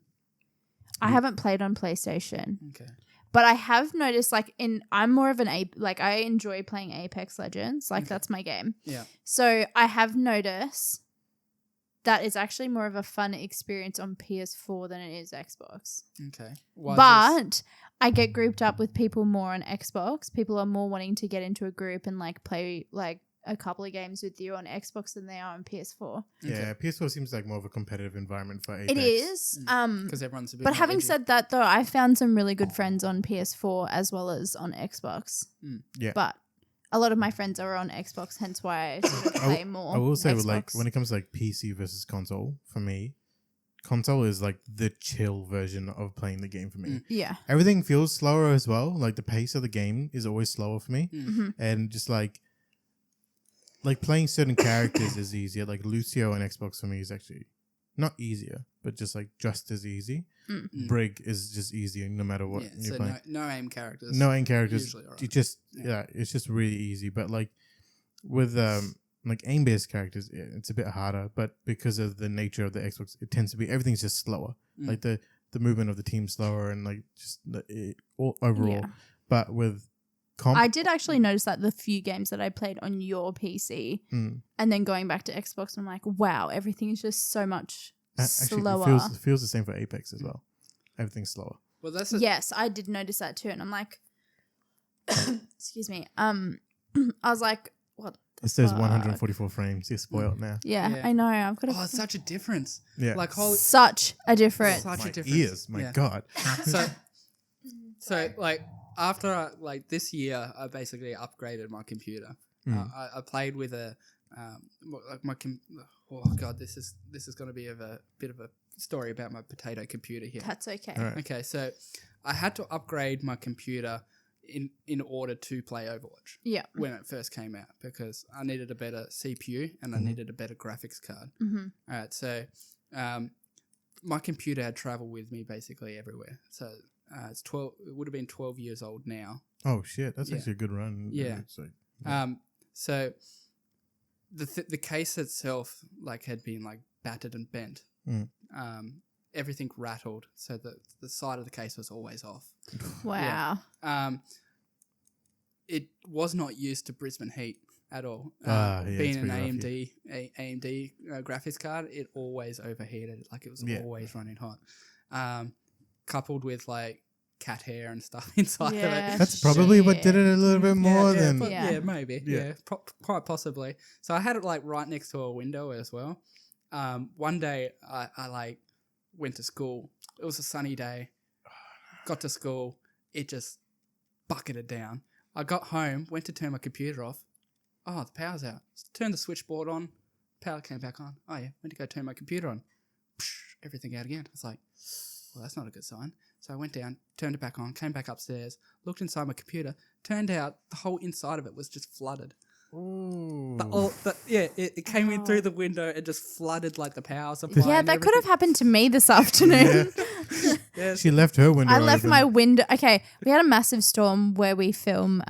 I haven't played on PlayStation. Okay. But I have noticed I'm more of an I enjoy playing Apex Legends. Like that's my game. Yeah. So I have noticed that is actually more of a fun experience on PS4 than it is Xbox. Okay. But I get grouped up with people more on Xbox. People are more wanting to get into a group and like play like a couple of games with you on Xbox than they are on PS4. Yeah, PS4 seems like more of a competitive environment for Apex. It is. Because everyone's a bit But more having edgy. said that, though, I found some really good friends on PS4 as well as on Xbox. Yeah. But a lot of my friends are on Xbox, hence why I sort of play more. I will say, Xbox. like, when it comes to like PC versus console, for me, console is like the chill version of playing the game for me. Yeah. Everything feels slower as well. Like the pace of the game is always slower for me, Mm-hmm. and just like playing certain characters is easier. Like Lucio on Xbox for me is actually not easier, but just as easy. Brig is just easier no matter what you're so playing. no aim characters. No aim characters. Usually alright. It's just really easy. But like with like aim based characters, it's a bit harder. But because of the nature of the Xbox, it tends to be everything's just slower. Like the movement of the team slower and like just overall. Yeah. But with comp, I did actually notice that the few games that I played on your PC and then going back to Xbox, I'm like, wow, everything is just so much slower. Actually, it feels the same for Apex as well. Everything's slower. Well, that's Yes, I did notice that too. And I'm like, excuse me. I was like, what? It says 144 frames. You're spoiled now. Yeah, I know. I've got it's such a difference. Yeah. Like such a difference. such My a difference. ears, my God. So like after this year, I basically upgraded my computer. I played with a oh God, this is going to be a bit of a story about my potato computer here. That's okay. All right. Okay, so I had to upgrade my computer in order to play Overwatch. Yeah. When it first came out, because I needed a better CPU and I needed a better graphics card. Mm-hmm. All right, so my computer had traveled with me basically everywhere. So it's 12. It would have been 12 years old now. Oh shit, that's actually a good run. Yeah. It's like, So the case itself like had been like battered and bent. Everything rattled, so the side of the case was always off. Wow. It was not used to Brisbane heat at all. it's Being an pretty AMD graphics card, it always overheated. Like it was always running hot. Coupled with like cat hair and stuff inside of it. That's probably what did it a little bit more than. Maybe. Yeah, quite possibly. So I had it like right next to a window as well. One day I like went to school. It was a sunny day. Got to school. It just bucketed down. I got home, went to turn my computer off. Oh, the power's out. Turned the switchboard on. Power came back on. Oh yeah, went to go turn my computer on. Everything out again. I was like, well, that's not a good sign. So I went down, turned it back on, came back upstairs, looked inside my computer. Turned out the whole inside of it was just flooded. Ooh. It came in through the window and just flooded like the power supply. Yeah, that could have happened to me this afternoon. She left her window. I left open. my window. Okay, we had a massive storm where we film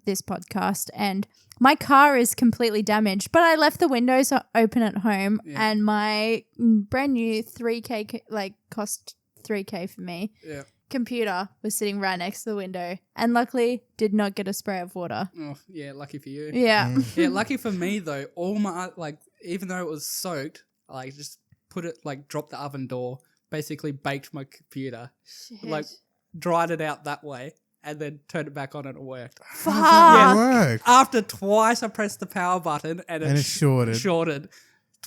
this podcast, and my car is completely damaged. But I left the windows open at home, and my brand new 3K cost $3K for me. Yeah. Computer was sitting right next to the window, and luckily did not get a spray of water. Oh yeah, lucky for you. Yeah. Yeah, lucky for me though. All my even though it was soaked, I just put it dropped the oven door, basically baked my computer, Shit. dried it out that way, and then turned it back on and it worked. Fuck. That work. After twice I pressed the power button and it shorted.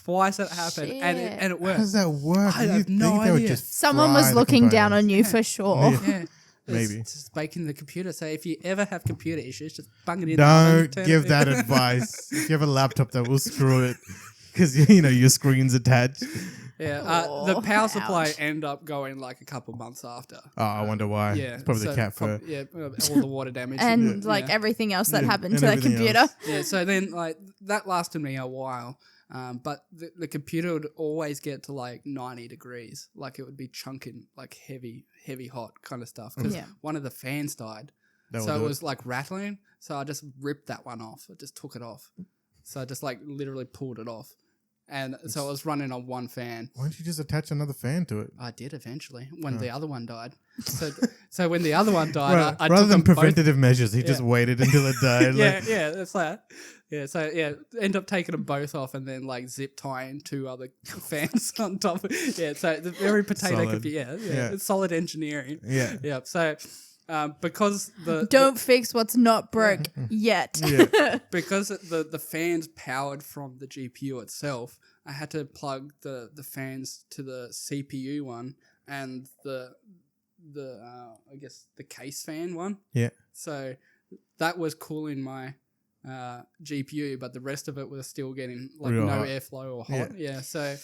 Twice it happened and it worked. How does that work? I have no idea. Someone was looking down on you for sure. Yeah. Maybe. It's just baking the computer. So if you ever have computer issues, just bung it in the oven. Don't give that advice. If you have a laptop that will screw it because your screen's attached. Yeah, the power supply ended up going like a couple months after. Oh, I wonder why. Yeah, It's probably the cat fur. All the water damage And everything else that happened to the everything computer. else. Yeah, so then that lasted me a while. But the computer would always get to 90 degrees. Like it would be chunking heavy hot kind of stuff. Because one of the fans died. So it was rattling. So I just ripped that one off. I just took it off. So I just literally pulled it off. And so I was running on one fan. Why don't you just attach another fan to it? I did eventually when the other one died. So when the other one died, I rather took than them both. preventative measures, he just waited until it died. That's that. Yeah, so end up taking them both off and then like zip tying 2 other fans on top. Yeah, so the very potato Solid. could be it's solid engineering. Yeah. So because Don't fix what's not broke yet. Yeah. because the fans powered from the GPU itself, I had to plug the fans to the CPU one and the I guess the case fan one. Yeah. So that was cooling my GPU, but the rest of it was still getting like Real no hot. airflow or hot. Yeah. So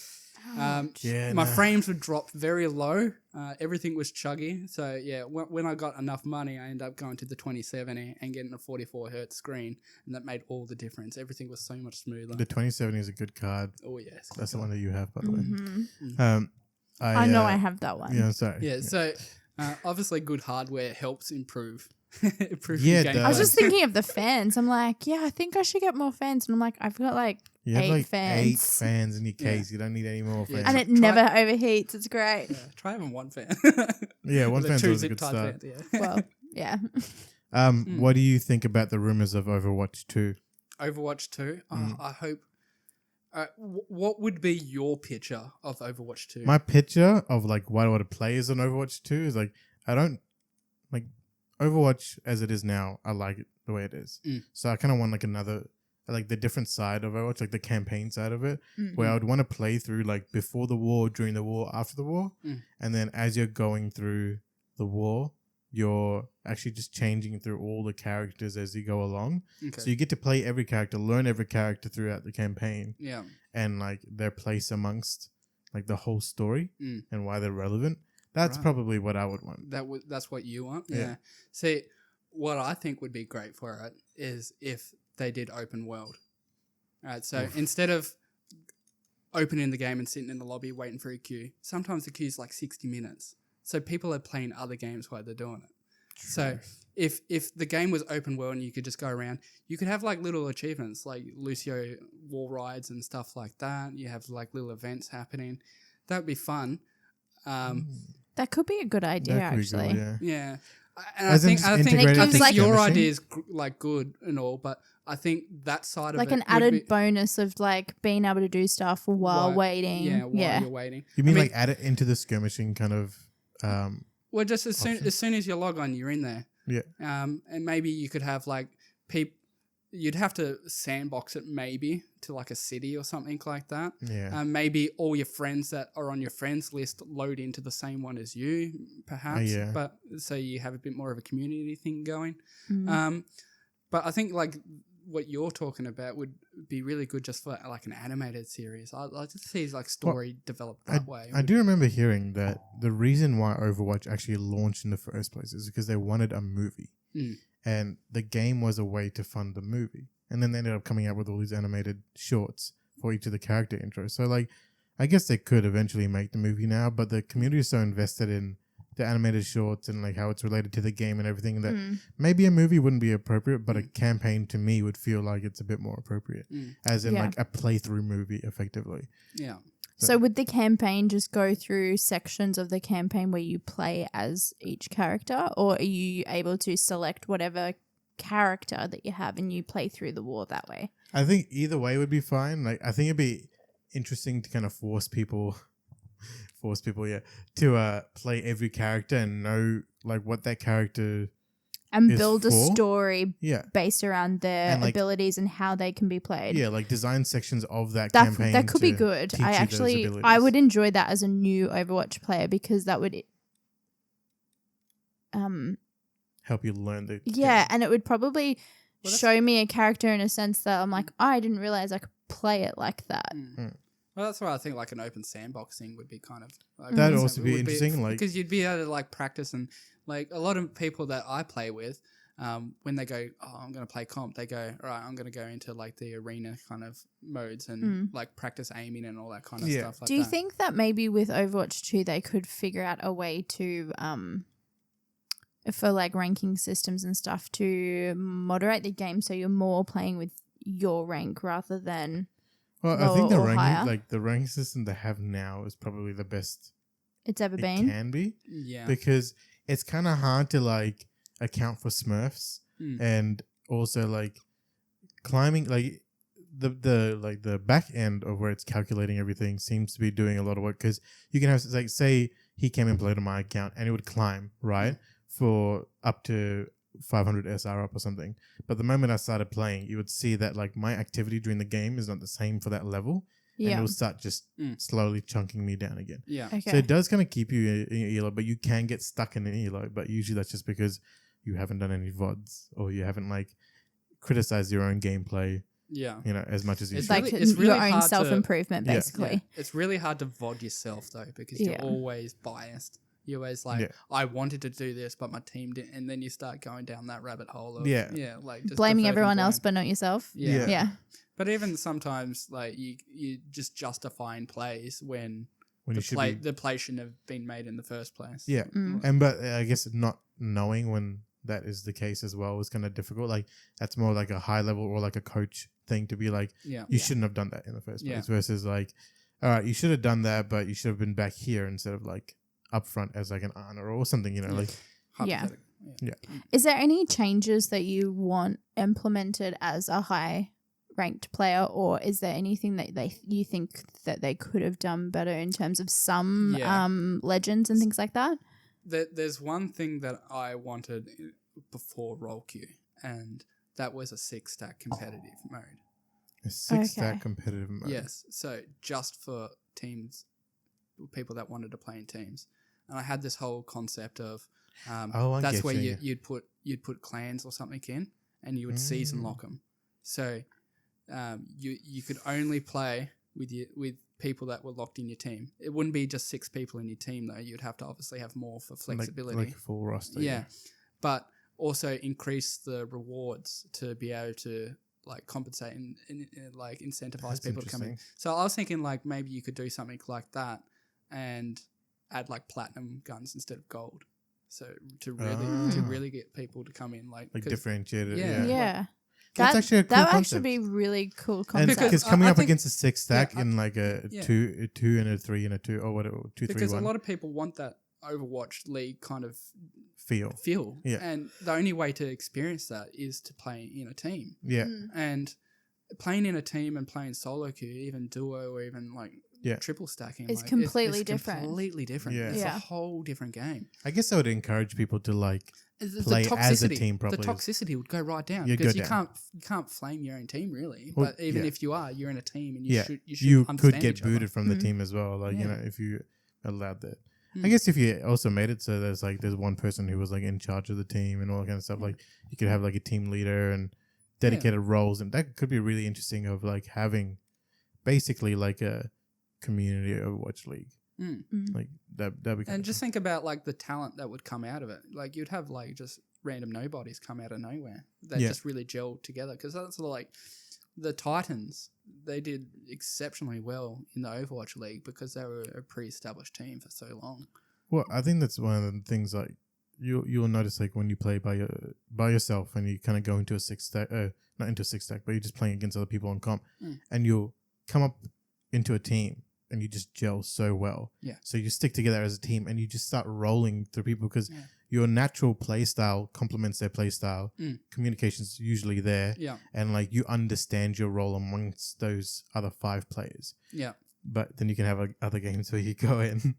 Yeah, my no. frames would drop very low. Everything was chuggy. So yeah, when I got enough money, I ended up going to the 2070 and getting a 44 hertz screen, and that made all the difference. Everything was so much smoother. The 2070 is a good card. Oh yes, That's the one that you have, by the way. Mm-hmm. I know I have that one. Yeah, sorry. Yeah. So obviously, good hardware helps improve. Yeah, your it game. does. I was just thinking of the fans. I'm like, I think I should get more fans. And I'm like, I've got like You have 8 like fans. 8 fans in your case. You don't need any more fans. And it Try- never overheats. It's great. Yeah, try having one fan. Yeah, one With fan's two always a good zip-tied start. fans, yeah. Well, yeah. What do you think about the rumors of Overwatch 2? Overwatch 2. Oh, I hope. What would be your picture of Overwatch 2? My picture of like what I want to play as on Overwatch 2 is like, I don't like Overwatch as it is now. I like it the way it is. So I kind of want like another, like the different side of Overwatch, like the campaign side of it, where I would want to play through like before the war, during the war, after the war. And then as you're going through the war, you're actually just changing through all the characters as you go along. Okay. So you get to play every character, learn every character throughout the campaign, Yeah. and like their place amongst like the whole story and why they're relevant. That's Right. probably what I would want. That's what you want? Yeah. Yeah. See, what I think would be great for it is if they did open world. All right, so instead of opening the game and sitting in the lobby waiting for a queue, sometimes the queue's like 60 minutes. So people are playing other games while they're doing it. True. So if the game was open world and you could just go around, you could have like little achievements like Lucio wall rides and stuff like that. You have like little events happening. That would be fun. That could be a good idea, That could be actually. good, yeah. Yeah. And As in I just think integrated into the your game idea is like good and all, but I think that side Like of it an would added be, bonus of like being able to do stuff while waiting. Yeah, while you're waiting. You mean like add it into the skirmishing kind of Well, just as soon as you log on, you're in there. yeah. And maybe you could have like you'd have to sandbox it maybe to like a city or something like that. Yeah. Maybe all your friends that are on your friends list load into the same one as you, perhaps. yeah. But so you have a bit more of a community thing going. Mm. But I think like what you're talking about would be really good just for like an animated series. I just see like story developed that way. I do remember hearing that the reason why Overwatch actually launched in the first place is because they wanted a movie. And the game was a way to fund the movie. And then they ended up coming out with all these animated shorts for each of the character intros. So, like, I guess they could eventually make the movie now, but the community is so invested in the animated shorts and, like, how it's related to the game and everything that maybe a movie wouldn't be appropriate, but a campaign to me would feel like it's a bit more appropriate. As in, like, a playthrough movie, effectively. Yeah. So would the campaign just go through sections of the campaign where you play as each character, or are you able to select whatever character that you have and you play through the war that way? I think either way would be fine. Like, I think it'd be interesting to kind of force people, to play every character and know like what that character and is build a for. story Yeah. based around their And, like, abilities and how they can be played. Yeah, like design sections of that campaign. That could be to good. teach you those I abilities. would enjoy that as a new Overwatch player, because that would help you learn the yeah, and it would probably show me a character in a sense that I'm like, I didn't realize I could play it like that. Well, that's why I think like an open sandbox thing would be kind of like, That'd also be interesting, like, because you'd be able to like practice, and like a lot of people that I play with, when they go, oh, I'm going to play comp, they go, all right, I'm going to go into like the arena kind of modes and like practice aiming and all that kind of stuff. Like Do you think that maybe with Overwatch 2 they could figure out a way to for like ranking systems and stuff to moderate the game so you're more playing with your rank rather than Well, I think the or higher. the ranking system they have now is probably the best It's ever it been. can be. Yeah. Because it's kind of hard to like account for Smurfs and also like climbing like the back end of where it's calculating everything seems to be doing a lot of work because you can have like say he came and played on my account and it would climb right for up to 500 SR up or something. But the moment I started playing, you would see that like my activity during the game is not the same for that level. And it will start just slowly chunking me down again. Yeah. Okay. So it does kind of keep you in your elo, but you can get stuck in an elo. But usually that's just because you haven't done any VODs or you haven't like criticized your own gameplay. Yeah. You know, as much as you It's should. like it's really your own hard to- self-improvement, Yeah. basically. Yeah. It's really hard to VOD yourself though because you're always biased. You're always like, I wanted to do this, but my team didn't. And then you start going down that rabbit hole of, like just Blaming deferring everyone blame. else but not yourself. Yeah. Yeah. But even sometimes, like you just justifying plays when When you should be, the play shouldn't have been made in the first place. yeah. And but I guess not knowing when that is the case as well is kind of difficult. Like that's more like a high level or like a coach thing to be like, you shouldn't have done that in the first place. Versus like, all right, you should have done that, but you should have been back here instead of like up front as like an honor or something. You know, like Hypothetical. yeah. Is there any changes that you want implemented as a high ranked player, or is there anything that you think that they could have done better in terms of some legends and things like that? There's one thing that I wanted before roll queue, and that was a 6-stack competitive mode. A 6-stack competitive mode. Yes, so just for teams, people that wanted to play in teams, and I had this whole concept of that's where you'd put clans or something in, and you would season lock them. So you could only play with people that were locked in your team. It wouldn't be just 6 people in your team though. You'd have to obviously have more for flexibility. Like a full roster. Yeah. But also increase the rewards to be able to like compensate and like incentivize people to come in. So I was thinking like maybe you could do something like that and add like platinum guns instead of gold. So to really get people to come in like differentiated. Yeah. That's actually a cool that concept. actually be really cool And concept. because coming I up think- against a 6-stack in like a 2 and a 3 and a 2 or whatever 2 3 because 1 a lot of people want that Overwatch League kind of feel. Yeah. And the only way to experience that is to play in a team. Yeah. And playing in a team and playing solo queue, even duo or even like triple stacking, It's like, completely it's different. Completely different. Yeah. It's Yeah. a whole different game. I guess I would encourage people to like The play as a team The properly. toxicity would go right down Yeah, because go you down. can't flame your own team really. Well, But even yeah. if you are, you're in a team and you should could understand get each other. booted from the team as well. Like, you know, if you allowed that. I Mm. guess if you also made it so there's one person who was like in charge of the team and all that kind of stuff, like you could have like a team leader and dedicated roles, and that could be really interesting of like having basically like a community Overwatch League. Like that'd be And kinda just think about like the talent that would come out of it. Like you'd have like just random nobodies come out of nowhere that just really gelled together. Because that's like the Titans, they did exceptionally well in the Overwatch League because they were a pre-established team for so long. Well, I think that's one of the things like you'll notice like when you play by yourself and you kind of go into a 6-stack, not into a 6-stack, but you're just playing against other people on comp, and you'll come up into a team and you just gel so well. Yeah. So you stick together as a team and you just start rolling through people because your natural play style complements their play style. Communication's usually there. Yeah. And like you understand your role amongst those other 5 players. Yeah. But then you can have other games where you go in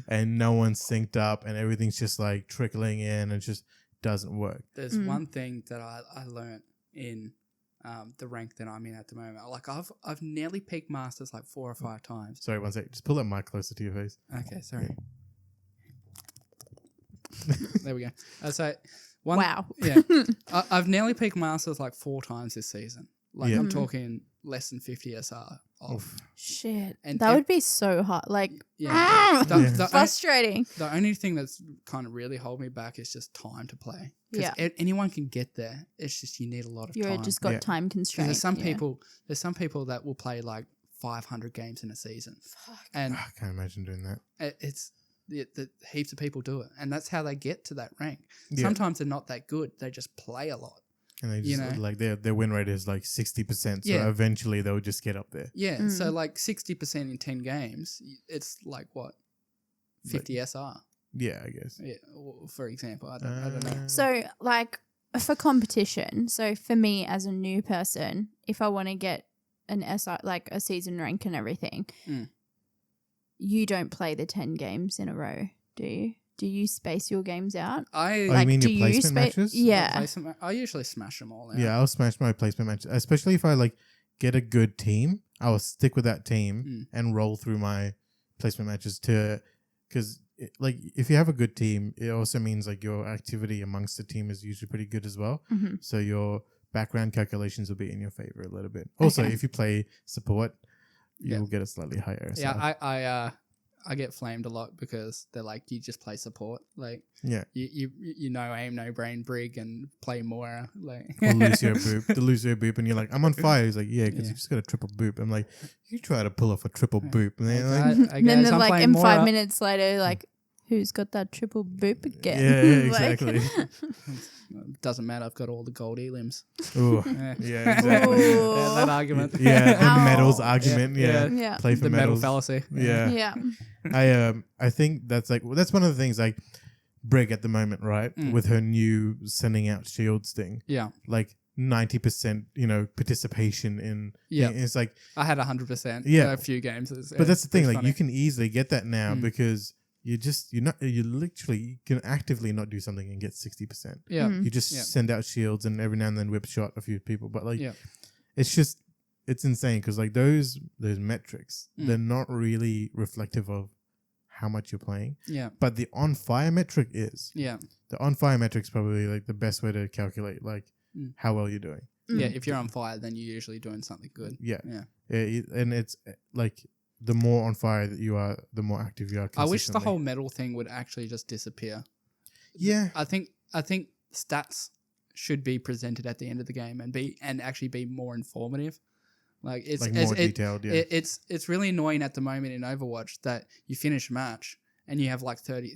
and no one's synced up and everything's just like trickling in and it just doesn't work. There's one thing that I learned in the rank that I'm in at the moment. Like I've nearly peaked Masters like 4 or 5 times. Sorry, one sec. Just pull that mic closer to your face. Okay, sorry. There we go. So Wow. Yeah, I've nearly peaked Masters like 4 times this season. Like I'm talking less than 50 SR off. Shit. And that would be so hard. Like, The frustrating. The only thing that's kind of really hold me back is just time to play. Because anyone can get there. It's just you need a lot of time. You've just got time constraints. There's some people that will play like 500 games in a season. And I can't imagine doing that. the heaps of people do it, and that's how they get to that rank. Yeah. Sometimes they're not that good; they just play a lot. And they just like their win rate is like 60%. So eventually they'll just get up there. Yeah. So like 60% in 10 games, it's like what? 50 SR. Yeah, I guess. Yeah, for example, I don't know. So like for competition, so for me as a new person, if I want to get an SR, like a season rank and everything, you don't play the 10 games in a row, do you? Do you space your games out? You mean your placement matches? Yeah. I usually smash them all out. Yeah, I'll smash my placement matches, especially if I like get a good team. I'll stick with that team and roll through my placement matches because like if you have a good team, it also means like your activity amongst the team is usually pretty good as well. Mm-hmm. So your background calculations will be in your favor a little bit. Also, if you play support, you'll get a slightly higher. Yeah, I get flamed a lot because they're like, you just play support. Like, you know, aim no brain brig and play more. Like, or Lucio boop, and you're like, I'm on fire. He's like, yeah, because you just got a triple boop. I'm like, you try to pull off a triple boop, and then they're like, in 5 minutes later, like, who's got that triple boop again? Yeah, exactly. Doesn't matter. I've got all the gold elims. Ooh, yeah, exactly. That argument. Yeah, the medals argument. Yeah. Play for the medal medals. fallacy. Yeah. I think that's like that's one of the things like Brig at the moment, right? With her new sending out shields thing. Yeah. Like 90%, participation in. Yeah. It's like I had 100%. Yeah. A few games. But that's the thing. Like funny. you can easily get that now because. You literally can actively not do something and get 60%. Yeah. You just send out shields and every now and then whip shot a few people. But like, it's insane because like those metrics, they're not really reflective of how much you're playing. Yeah. But the on fire metric is. Yeah. The on fire metric is probably like the best way to calculate like how well you're doing. Yeah. If you're on fire, then you're usually doing something good. Yeah. And it's like. The more on fire that you are, the more active you are. I wish the whole medal thing would actually just disappear. Yeah, I think stats should be presented at the end of the game and actually be more informative. Like it's more detailed. Yeah, it's really annoying at the moment in Overwatch that you finish a match and you have like 30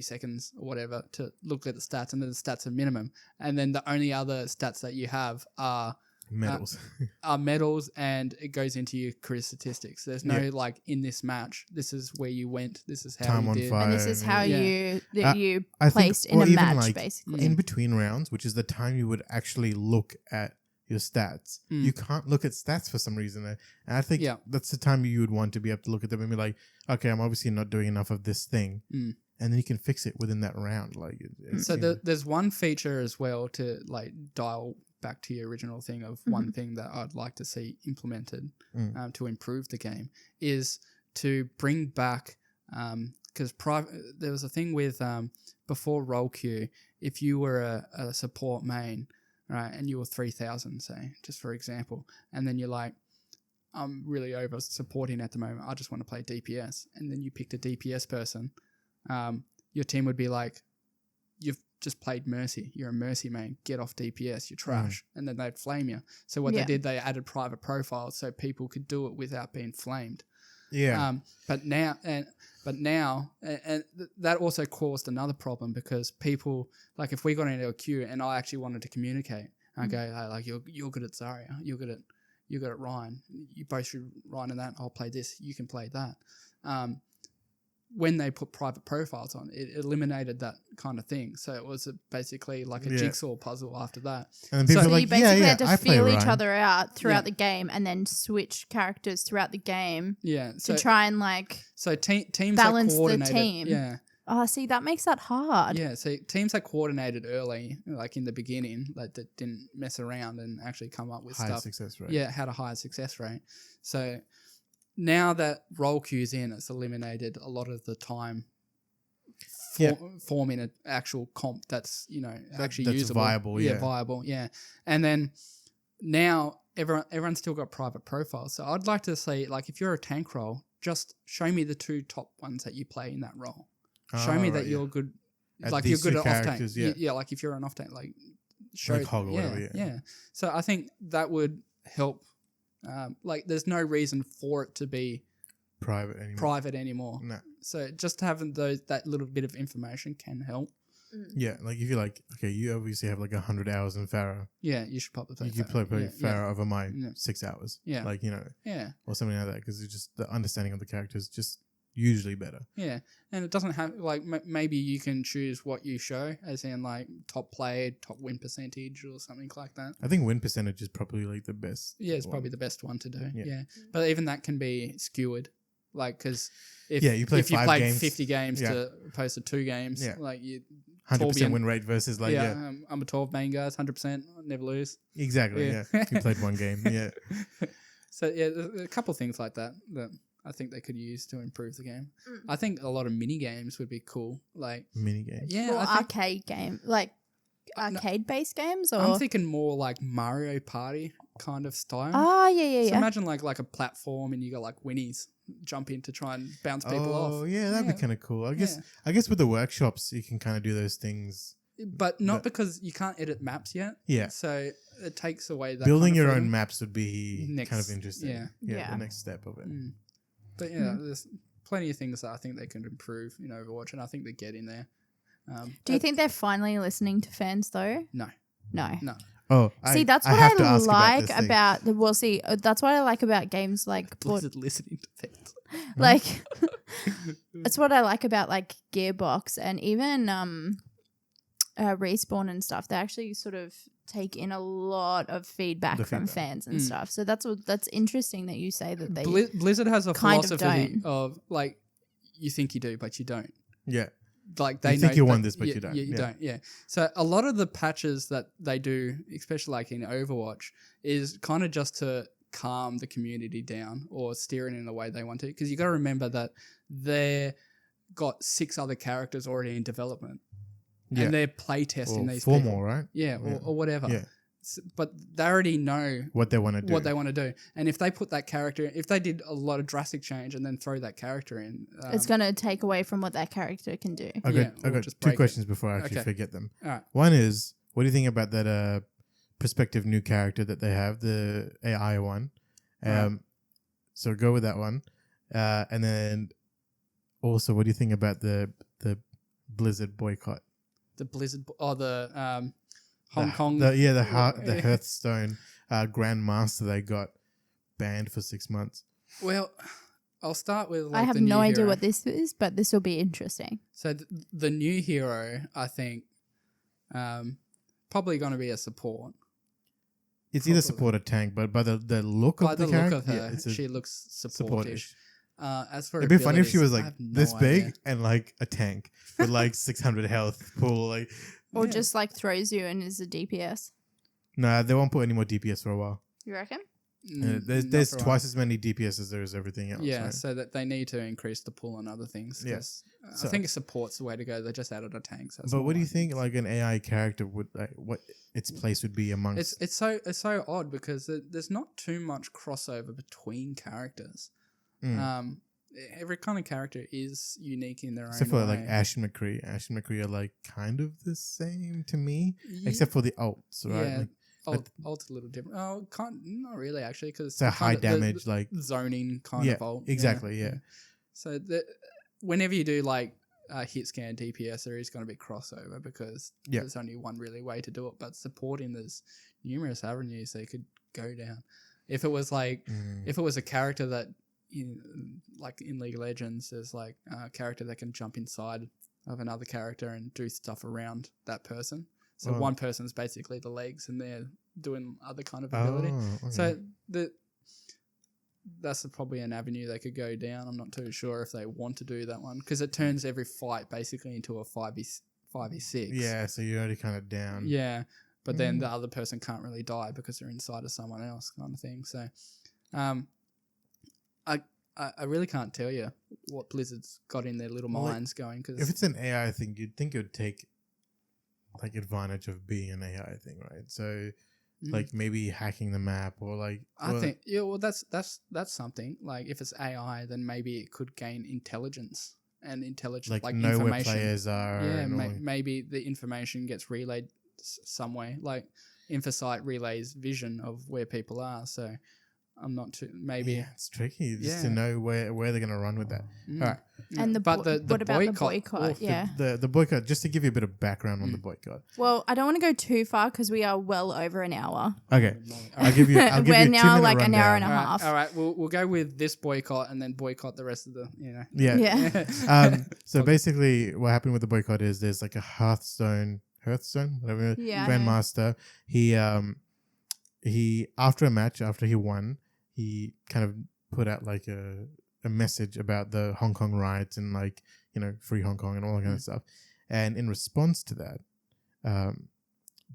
seconds or whatever to look at the stats, and then the stats are minimum, and then the only other stats that you have are medals. Are medals, and it goes into your career statistics. There's no like in this match, this is where you went, this is how time you on did, fire, and this is how you placed think, in a match, like basically. In between rounds, which is the time you would actually look at your stats. You can't look at stats for some reason, and I think that's the time you would want to be able to look at them and be like, okay, I'm obviously not doing enough of this thing. And then you can fix it within that round. Like, so there's one feature as well to like dial back to your original thing of one thing that I'd like to see implemented to improve the game is to bring back because there was a thing with before roll queue, if you were a support main, right, and you were 3,000, say, just for example, and then you're like, I'm really over supporting at the moment, I just want to play DPS, and then you picked a DPS person, your team would be like, you've just played Mercy, you're a Mercy main, get off DPS, you're trash, and then they'd flame you. So what they did, they added private profiles so people could do it without being flamed. Yeah. But now that also caused another problem because people, like if we got into a queue and I actually wanted to communicate, I go, hey, like you're good at Zarya, you're good at Ryan, you both should Ryan and that, I'll play this, you can play that. When they put private profiles on, it eliminated that kind of thing. So it was basically like a jigsaw puzzle after that. And people so are like, you basically had to feel each Ryan. other out throughout the game and then switch characters throughout the game to try and like teams balance that coordinated, the team. Yeah. Oh, see, that makes that hard. Yeah, so teams that coordinated early, like in the beginning, like that didn't mess around and actually come up with higher stuff. Success rate. Yeah, had a higher success rate. So now that roll queue's in, it's eliminated a lot of the time forming an actual comp that's actually that's usable, viable, viable, and then now everyone's still got private profiles. So I'd like to say, like, if you're a tank role, just show me the 2 top ones that you play in that role. Show me that you're good, like you're good at off tank. Yeah, like if you're an off tank, like show like Hog or whatever. Yeah. So I think that would help. Like, there's no reason for it to be private anymore. No. No. So just having that little bit of information can help. Yeah, like if you're like, okay, you obviously have like 100 hours in Pharaoh. Yeah, you should probably play You could play Pharaoh over my 6 hours. Yeah. Like, you know. Yeah. Or something like that, because it's just the understanding of the characters just usually better. Yeah, and it doesn't have like maybe you can choose what you show, as in like top played, top win percentage, or something like that. I think win percentage is probably like the best. Yeah, it's probably the best one to do. Yeah, but even that can be skewered, like because if you played 50 games to opposed to 2 games, like you 100% win rate versus like I'm a 12 main guys, 100%, never lose. Exactly. Yeah, you played 1 game. Yeah. So yeah, there's a couple of things like that I think they could use to improve the game. I think a lot of mini games would be cool, like mini games. Yeah, arcade game, like arcade-based games. Or I'm thinking more like Mario Party kind of style. Oh yeah. So imagine like a platform, and you got like Winnies jump in to try and bounce people off. Oh yeah, that'd be kind of cool. I guess with the workshops you can kind of do those things. But not because you can't edit maps yet. Yeah. So it takes away that. Building kind of your own maps would be kind of interesting. Yeah. The next step of it. But yeah, there's plenty of things that I think they can improve in Overwatch, and I think they're getting there. Do you think they're finally listening to fans though? No. Oh, see, that's what I like about the. Well, see, that's what I like about games like Blizzard listening to fans. Like, that's what I like about like Gearbox and even Respawn and stuff. They actually sort of take in a lot of feedback from fans and stuff. So that's interesting that you say that they Blizzard has a philosophy of like, you think you do, but you don't. Yeah. Like they think you want this, but you don't. You don't. Yeah. So a lot of the patches that they do, especially like in Overwatch, is kind of just to calm the community down or steer it in the way they want to. Because you got to remember that they got 6 other characters already in development. Yeah. And they're play testing these 4 people. more, right? Yeah, or whatever. Yeah. But they already know what they want to do. And if they put that character, if they did a lot of drastic change and then throw that character in, it's going to take away from what that character can do. I got 2 questions before I actually forget them. All right. One is, what do you think about that prospective new character that they have, the AI one? So go with that one. And then also, what do you think about the Blizzard boycott? The Blizzard, Hong Kong. The Hearthstone Grandmaster they got banned for 6 months. Well, I'll start with I have no idea what this is, but this will be interesting. So the new hero, I think, probably going to be a support. It's either support or tank, but by the look of the character, look of her, she looks supportish. As for it'd be funny if she was like this big and like a tank with like 600 health pool, like. Or just like throws you and is a DPS. Nah, they won't put any more DPS for a while. You reckon? There's twice as many DPS as there is everything else. Yeah, right? So that they need to increase the pool on other things. Yes, I think support's the way to go. They just added a tank. So but what do you think? Like an AI character would what its place would be amongst? It's so odd because there's not too much crossover between characters. Every kind of character is unique in their own way. Except for like Ash and McCree. Ash and McCree are like kind of the same to me, except for the ults, right? Yeah, like, ult's a little different. Oh, not really actually, because it's a high damage, like zoning kind of ult. Exactly. Yeah. So whenever you do like hit scan DPS, there is going to be crossover because there's only one really way to do it. But supporting, there's numerous avenues they could go down. If it was like, if it was a character that, like in League of Legends, there's like a character that can jump inside of another character and do stuff around that person. So one person's basically the legs and they're doing other kind of ability. Okay. So that's probably an avenue they could go down. I'm not too sure if they want to do that one because it turns every fight basically into a 5v6. Yeah, so you're already kind of down. Yeah, but then the other person can't really die because they're inside of someone else kind of thing. So I really can't tell you what Blizzard's got in their little minds going. Cause if it's an AI thing, you'd think it would take like advantage of being an AI thing, right? So like maybe hacking the map or like. I think that's something. Like if it's AI, then maybe it could gain intelligence and intelligence like know information. Where players are. Yeah, maybe the information gets relayed some way. Like Infosight relays vision of where people are. So I'm not too. Maybe it's tricky just to know where they're gonna run with that. All right, and what about the boycott? The boycott. Just to give you a bit of background on the boycott. Well, I don't want to go too far because we are well over an hour. Okay, I'll give you. We're now like rundown. an hour and a half. All right, we'll go with this boycott and then boycott the rest of the. Yeah. So basically, what happened with the boycott is there's like a Hearthstone, whatever. Grandmaster. He after a match, after he won, he kind of put out like a message about the Hong Kong riots and like, free Hong Kong and all that kind of stuff. And in response to that,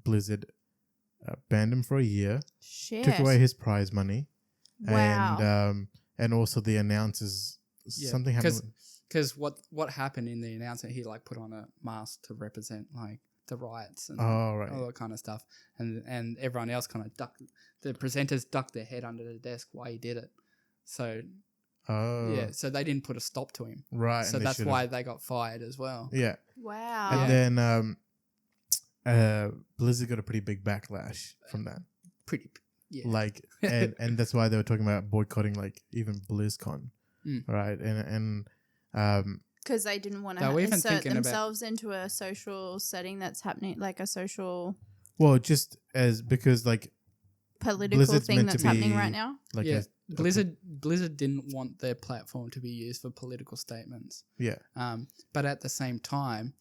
Blizzard banned him for a year, took away his prize money. Wow. And also the announcers, something happened. Because what happened in the announcement, he like put on a mask to represent like the riots and all that kind of stuff, and everyone else kind of ducked. The presenters ducked their head under the desk while he did it. So so they didn't put a stop to him. Right. So that's why they got fired as well. Yeah. Wow. And then Blizzard got a pretty big backlash from that. Like, and that's why they were talking about boycotting like even BlizzCon, right? And because they didn't want to insert themselves into a social setting that's happening, like a social. Well, just because like political Blizzard's thing that's happening right now. Like Blizzard didn't want their platform to be used for political statements. Yeah. But at the same time,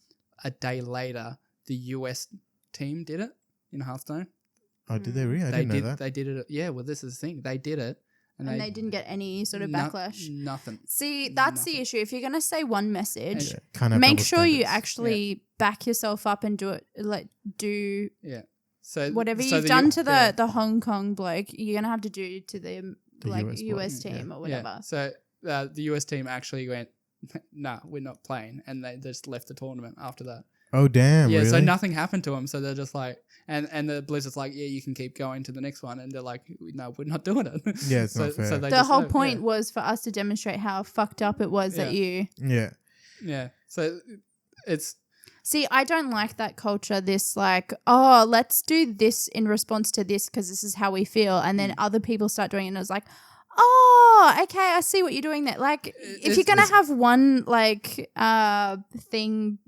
a day later, the US team did it in Hearthstone. Oh, did they really? I didn't know that. They did it. Yeah, well, this is the thing. They did it. And they didn't get any sort of backlash. Nothing. See, that's the issue. If you're going to say one message, make sure you actually back yourself up and do it. Like, Yeah. So whatever you've done to the Hong Kong bloke, you're going to have to do to the like US team or whatever. Yeah. So the US team actually went, nah, we're not playing. And they just left the tournament after that. Oh, damn. Yeah, really? so nothing happened to them. So they're just like, and the Blizzard's like, yeah, you can keep going to the next one. And they're like, no, we're not doing it. Yeah, it's not fair. So the whole point was for us to demonstrate how fucked up it was that you... Yeah. Yeah. So it's... See, I don't like that culture, this like, oh, let's do this in response to this because this is how we feel. And then other people start doing it and it's like, oh, okay, I see what you're doing there. Like, if you're going to have one like thing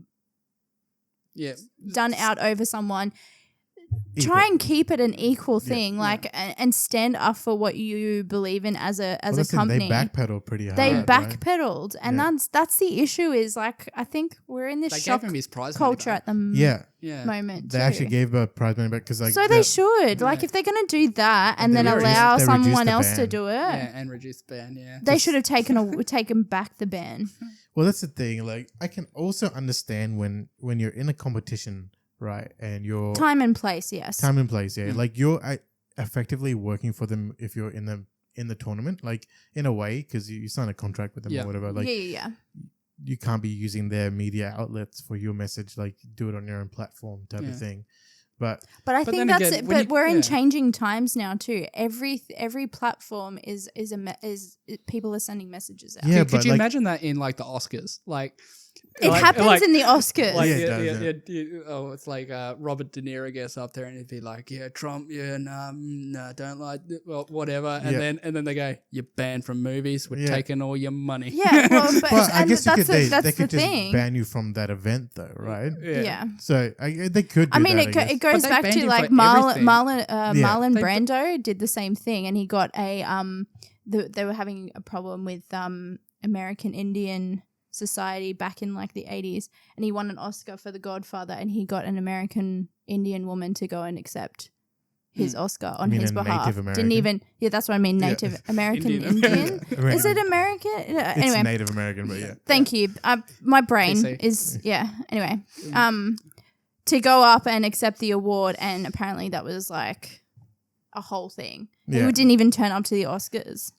done out over someone, try and keep it an equal thing, and stand up for what you believe in as a company. They backpedaled pretty hard. They backpedaled, and that's the issue. Is like I think we're in this shock culture at the moment. They actually gave a prize money back because so they should like if they're gonna do that and then allow someone else to do it, and reduce the ban. Yeah, they should have taken back the ban. Well, that's the thing. Like, I can also understand when you're in a competition. Right, and you're time and place, yes. Time and place, yeah. Like you're effectively working for them if you're in the tournament, like in a way, because you sign a contract with them or whatever. Like, you can't be using their media outlets for your message. Like, do it on your own platform, type of thing. But I think that's it. But we're in changing times now too. Every platform is people are sending messages out. Yeah, could you imagine that in like the Oscars, like? It happens in the Oscars. Like, it's like Robert De Niro gets up there and he'd be like, yeah, Trump, no, don't like, well, whatever. And then they go, you're banned from movies. We're taking all your money. Yeah, well, I guess they could just thing. ban you from that event though, right? Yeah. So they could do that, it goes back to like Marlon Brando did the same thing and he got a, they were having a problem with American Indian society back in like the 80s and he won an Oscar for The Godfather and he got an American Indian woman to go and accept his Oscar on his behalf. Didn't even that's what I mean, Native American Indian. Is it American? Anyway. It's Native American, but Thank you. My brain is anyway. To go up and accept the award and apparently that was like a whole thing. He didn't even turn up to the Oscars.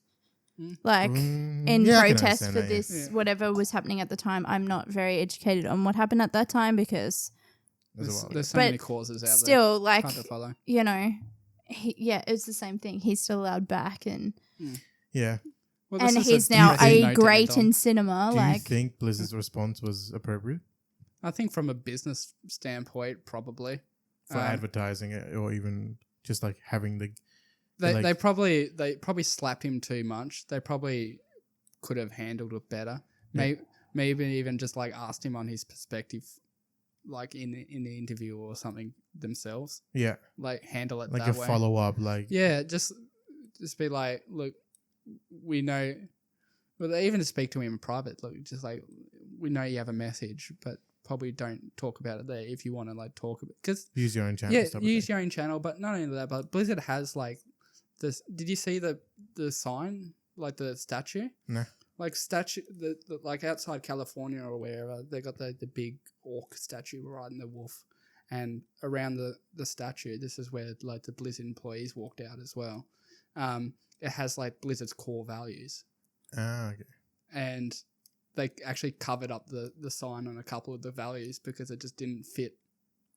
Like in protest for this, whatever was happening at the time. I'm not very educated on what happened at that time because there's so many causes out there. Still, like, you know, it's the same thing. He's still allowed back and well, and he's now a great in cinema. Do you think Blizzard's response was appropriate? I think from a business standpoint, probably for advertising it or even just like having the They probably slapped him too much. They probably could have handled it better. Yeah. Maybe even just like asked him on his perspective, like in the interview or something themselves. Yeah. Like handle it like that a way. follow up, like Yeah, just be like, look, we know. Well, they even speak to him in private. Look, just like, we know you have a message, but probably don't talk about it there if you want to like talk about it. Because use your own channel. yeah, use your own channel. But not only that, but Blizzard has like this. Did you see the sign, like the statue? No. Like statue, the like outside California or wherever, they got the big orc statue riding the wolf, and around the statue, this is where like the Blizzard employees walked out as well. It has like Blizzard's core values. Ah, okay. And they actually covered up the sign on a couple of the values because it just didn't fit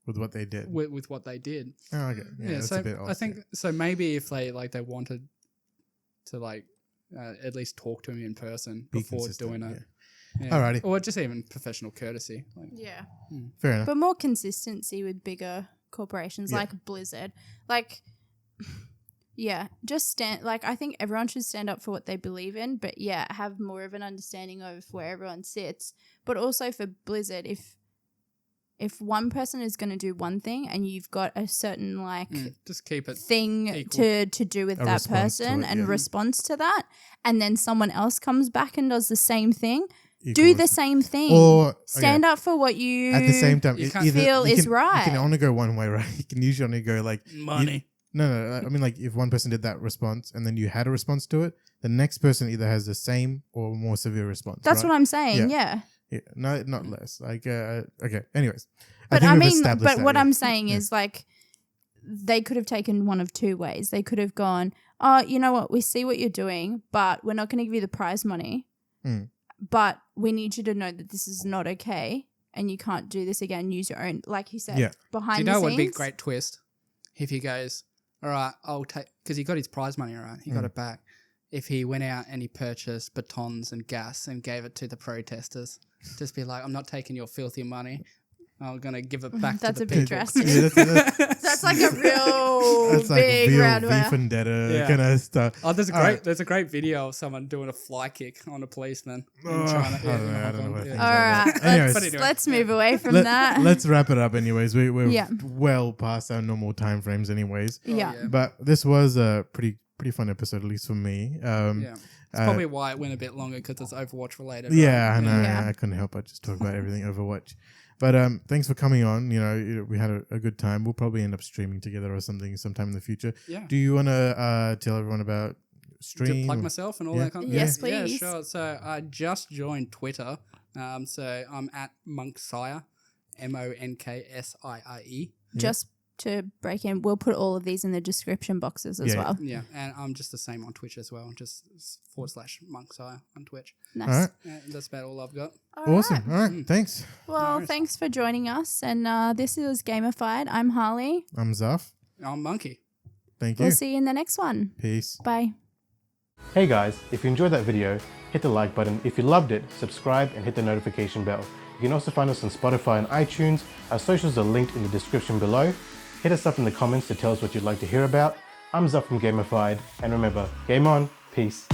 With what they did. with what they did. Oh, okay. Yeah, that's so a bit odd. I think so. Maybe if they wanted to like at least talk to him in person Be before consistent, doing it. yeah. Yeah. Alrighty. Or just even professional courtesy. Like, Yeah. Fair enough. But more consistency with bigger corporations Yeah. like Blizzard. Like, yeah, just I think everyone should stand up for what they believe in, but yeah, have more of an understanding of where everyone sits. But also for Blizzard, if one person is going to do one thing and you've got a certain just keep it thing equal. to do with A that response to person it, and yeah. response to that, and then someone else comes back and does the same thing, do Equal the same thing. Or Stand up for what you at the same time, You it can't feel you is can, right. You can only go one way, right? You can usually only go like Money. No. I mean, like if one person did that response and then you had a response to it, the next person either has the same or more severe response. That's right? what I'm saying. Yeah. Yeah. Yeah, no, not less. Like, okay. Anyways, But think I we've mean, established but that, what yeah. I'm saying is like they could have taken one of two ways. They could have gone, oh, you know what? We see what you're doing, but we're not going to give you the prize money. Mm. But we need you to know that this is not okay and you can't do this again. Use your own, like you said, Yeah. behind Do you the know scenes. what would be a great twist? If he goes, all right, I'll take, because he got his prize money, all right? He got it back. If he went out and he purchased batons and gas and gave it to the protesters, just be like, I'm not taking your filthy money. I'm going to give it back That's to a the bit people. drastic. Yeah, That's like a real that's like big real roundabout. V Vendetta Yeah. kind of stuff. Oh, there's a All great right. there's a great video of someone doing a fly kick on a policeman in Oh, China. I don't know. I Hong don't know Kong. what I Yeah. think All about right, that. Anyways, But anyway, let's move away from that. Let's wrap it up. Anyways, we're Yeah. well past our normal time frames. Anyways, yeah. yeah. but this was a pretty fun episode, at least for me. Yeah. It's probably why it went a bit longer because it's Overwatch related. Yeah, right? I know. Yeah. I couldn't help but just talk about everything Overwatch. But thanks for coming on. You know, we had a good time. We'll probably end up streaming together or something sometime in the future. Yeah. Do you want to tell everyone about To stream? plug myself and all Yeah. that kind of Yes, Yeah, please. sure. So I just joined Twitter. So I'm at Monksire, MONKSIRE. Just to break in, we'll put all of these in the description boxes as Yeah. well. Yeah, and I'm just the same on Twitch as well, just /Monksire on Twitch. Nice. All right. Yeah, that's about all I've got. All Awesome. right. All right. Thanks. Well, worries. thanks for joining us. And this is Gamified. I'm Harley. I'm Zaf. I'm Monkey. Thank you. We'll see you in the next one. Peace. Bye. Hey guys, if you enjoyed that video, hit the like button. If you loved it, subscribe and hit the notification bell. You can also find us on Spotify and iTunes. Our socials are linked in the description below. Hit us up in the comments to tell us what you'd like to hear about. I'm Zaf from Gamified, and remember, game on, peace.